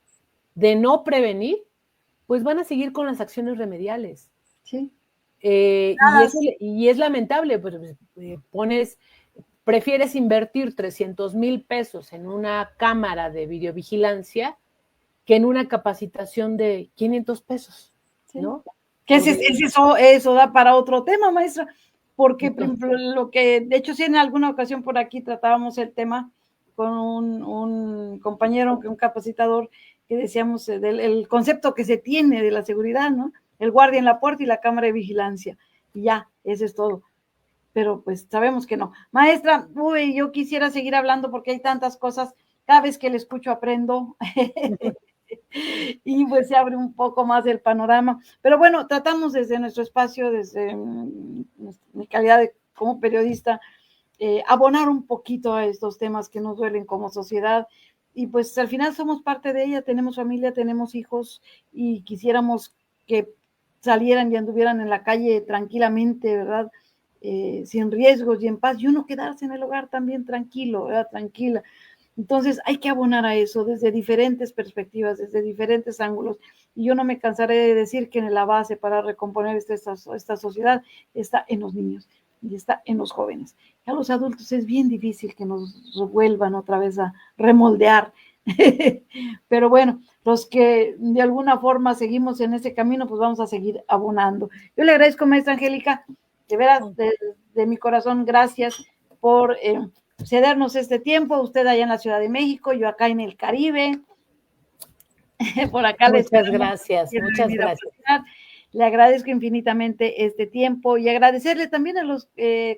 de no prevenir, pues van a seguir con las acciones remediales. Sí. Y es lamentable, pues prefieres invertir 300,000 pesos en una cámara de videovigilancia que en una capacitación de 500 pesos, sí. ¿no? Que eso da para otro tema, maestra, porque por ejemplo, lo que, de hecho, sí, en alguna ocasión por aquí tratábamos el tema con un compañero, un capacitador, que decíamos el concepto que se tiene de la seguridad, ¿no? El guardia en la puerta y la cámara de vigilancia, y ya, eso es todo. Pero pues sabemos que no. Maestra, yo quisiera seguir hablando porque hay tantas cosas, cada vez que le escucho aprendo y pues se abre un poco más el panorama. Pero bueno, tratamos desde nuestro espacio, desde mi calidad como periodista, abonar un poquito a estos temas que nos duelen como sociedad. Y pues al final somos parte de ella, tenemos familia, tenemos hijos y quisiéramos que salieran y anduvieran en la calle tranquilamente, ¿verdad? Sin riesgos y en paz, y uno quedarse en el hogar también tranquilo, ¿verdad? Tranquila. Entonces hay que abonar a eso desde diferentes perspectivas, desde diferentes ángulos, y yo no me cansaré de decir que la base para recomponer esta sociedad está en los niños y está en los jóvenes. A los adultos es bien difícil que nos vuelvan otra vez a remoldear, pero bueno, los que de alguna forma seguimos en ese camino, pues vamos a seguir abonando. Yo le agradezco, maestra Angélica, de veras, de mi corazón, gracias por cedernos este tiempo, usted allá en la Ciudad de México, yo acá en el Caribe, por acá muchas gracias. Le agradezco infinitamente este tiempo y agradecerle también a los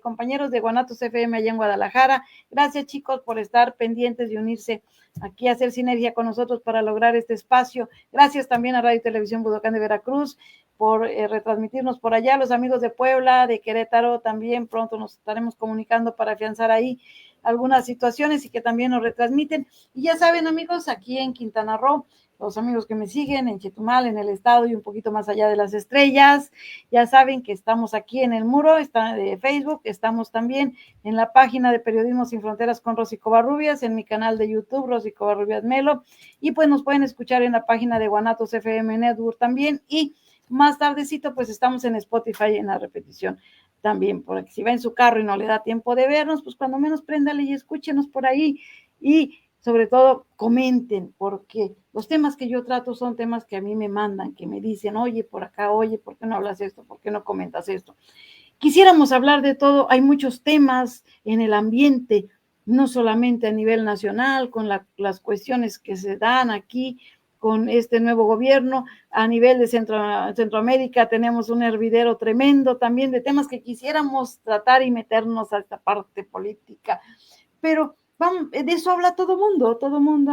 compañeros de Guanatos FM allá en Guadalajara. Gracias, chicos, por estar pendientes y unirse aquí a hacer sinergia con nosotros para lograr este espacio. Gracias también a Radio y Televisión Budokán de Veracruz por retransmitirnos por allá. Los amigos de Puebla, de Querétaro, también pronto nos estaremos comunicando para afianzar ahí algunas situaciones y que también nos retransmiten. Y ya saben, amigos, aquí en Quintana Roo, los amigos que me siguen en Chetumal, en el estado y un poquito más allá de las estrellas, ya saben que estamos aquí en el muro, está de Facebook, estamos también en la página de Periodismo Sin Fronteras con Rosy Covarrubias, en mi canal de YouTube, Rosy Covarrubias Melo, y pues nos pueden escuchar en la página de Guanatos FM Network también, y más tardecito pues estamos en Spotify en la repetición también, porque si va en su carro y no le da tiempo de vernos, pues cuando menos préndale y escúchenos por ahí, y sobre todo comenten, porque los temas que yo trato son temas que a mí me mandan, que me dicen, oye, por acá, oye, ¿por qué no hablas esto? ¿Por qué no comentas esto? Quisiéramos hablar de todo, hay muchos temas en el ambiente, no solamente a nivel nacional, con las cuestiones que se dan aquí, con este nuevo gobierno, a nivel de Centroamérica tenemos un hervidero tremendo también de temas que quisiéramos tratar y meternos a esta parte política, pero de eso habla todo mundo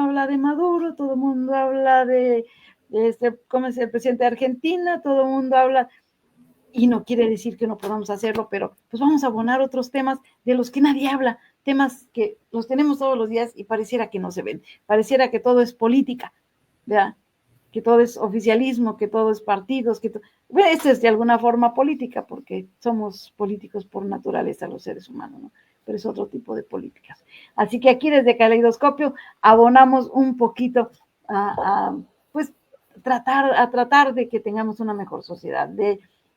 habla de Maduro, todo mundo habla de cómo es el presidente de Argentina, todo mundo habla, y no quiere decir que no podamos hacerlo, pero pues vamos a abonar otros temas de los que nadie habla, temas que los tenemos todos los días y pareciera que no se ven, pareciera que todo es política, ¿verdad? Que todo es oficialismo, que todo es partidos, bueno, esto es de alguna forma política, porque somos políticos por naturaleza los seres humanos, ¿no? Pero es otro tipo de políticas. Así que aquí desde Caleidoscopio abonamos un poquito pues tratar de que tengamos una mejor sociedad,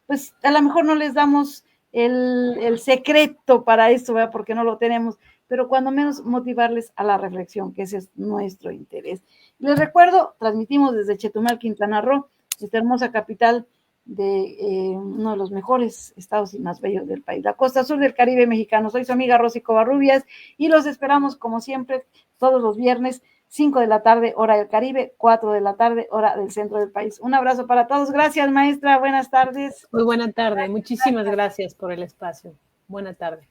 pues a lo mejor no les damos el secreto para esto, ¿verdad? Porque no lo tenemos, pero cuando menos motivarles a la reflexión, que ese es nuestro interés. Les recuerdo, transmitimos desde Chetumal, Quintana Roo, esta hermosa capital de uno de los mejores estados y más bellos del país, la costa sur del Caribe mexicano. Soy su amiga Rosy Covarrubias y los esperamos como siempre todos los viernes, 5 de la tarde, hora del Caribe, 4 de la tarde, hora del centro del país. Un abrazo para todos. Gracias, maestra. Buenas tardes. Muy buena tarde. Muchísimas gracias por el espacio. Buena tarde.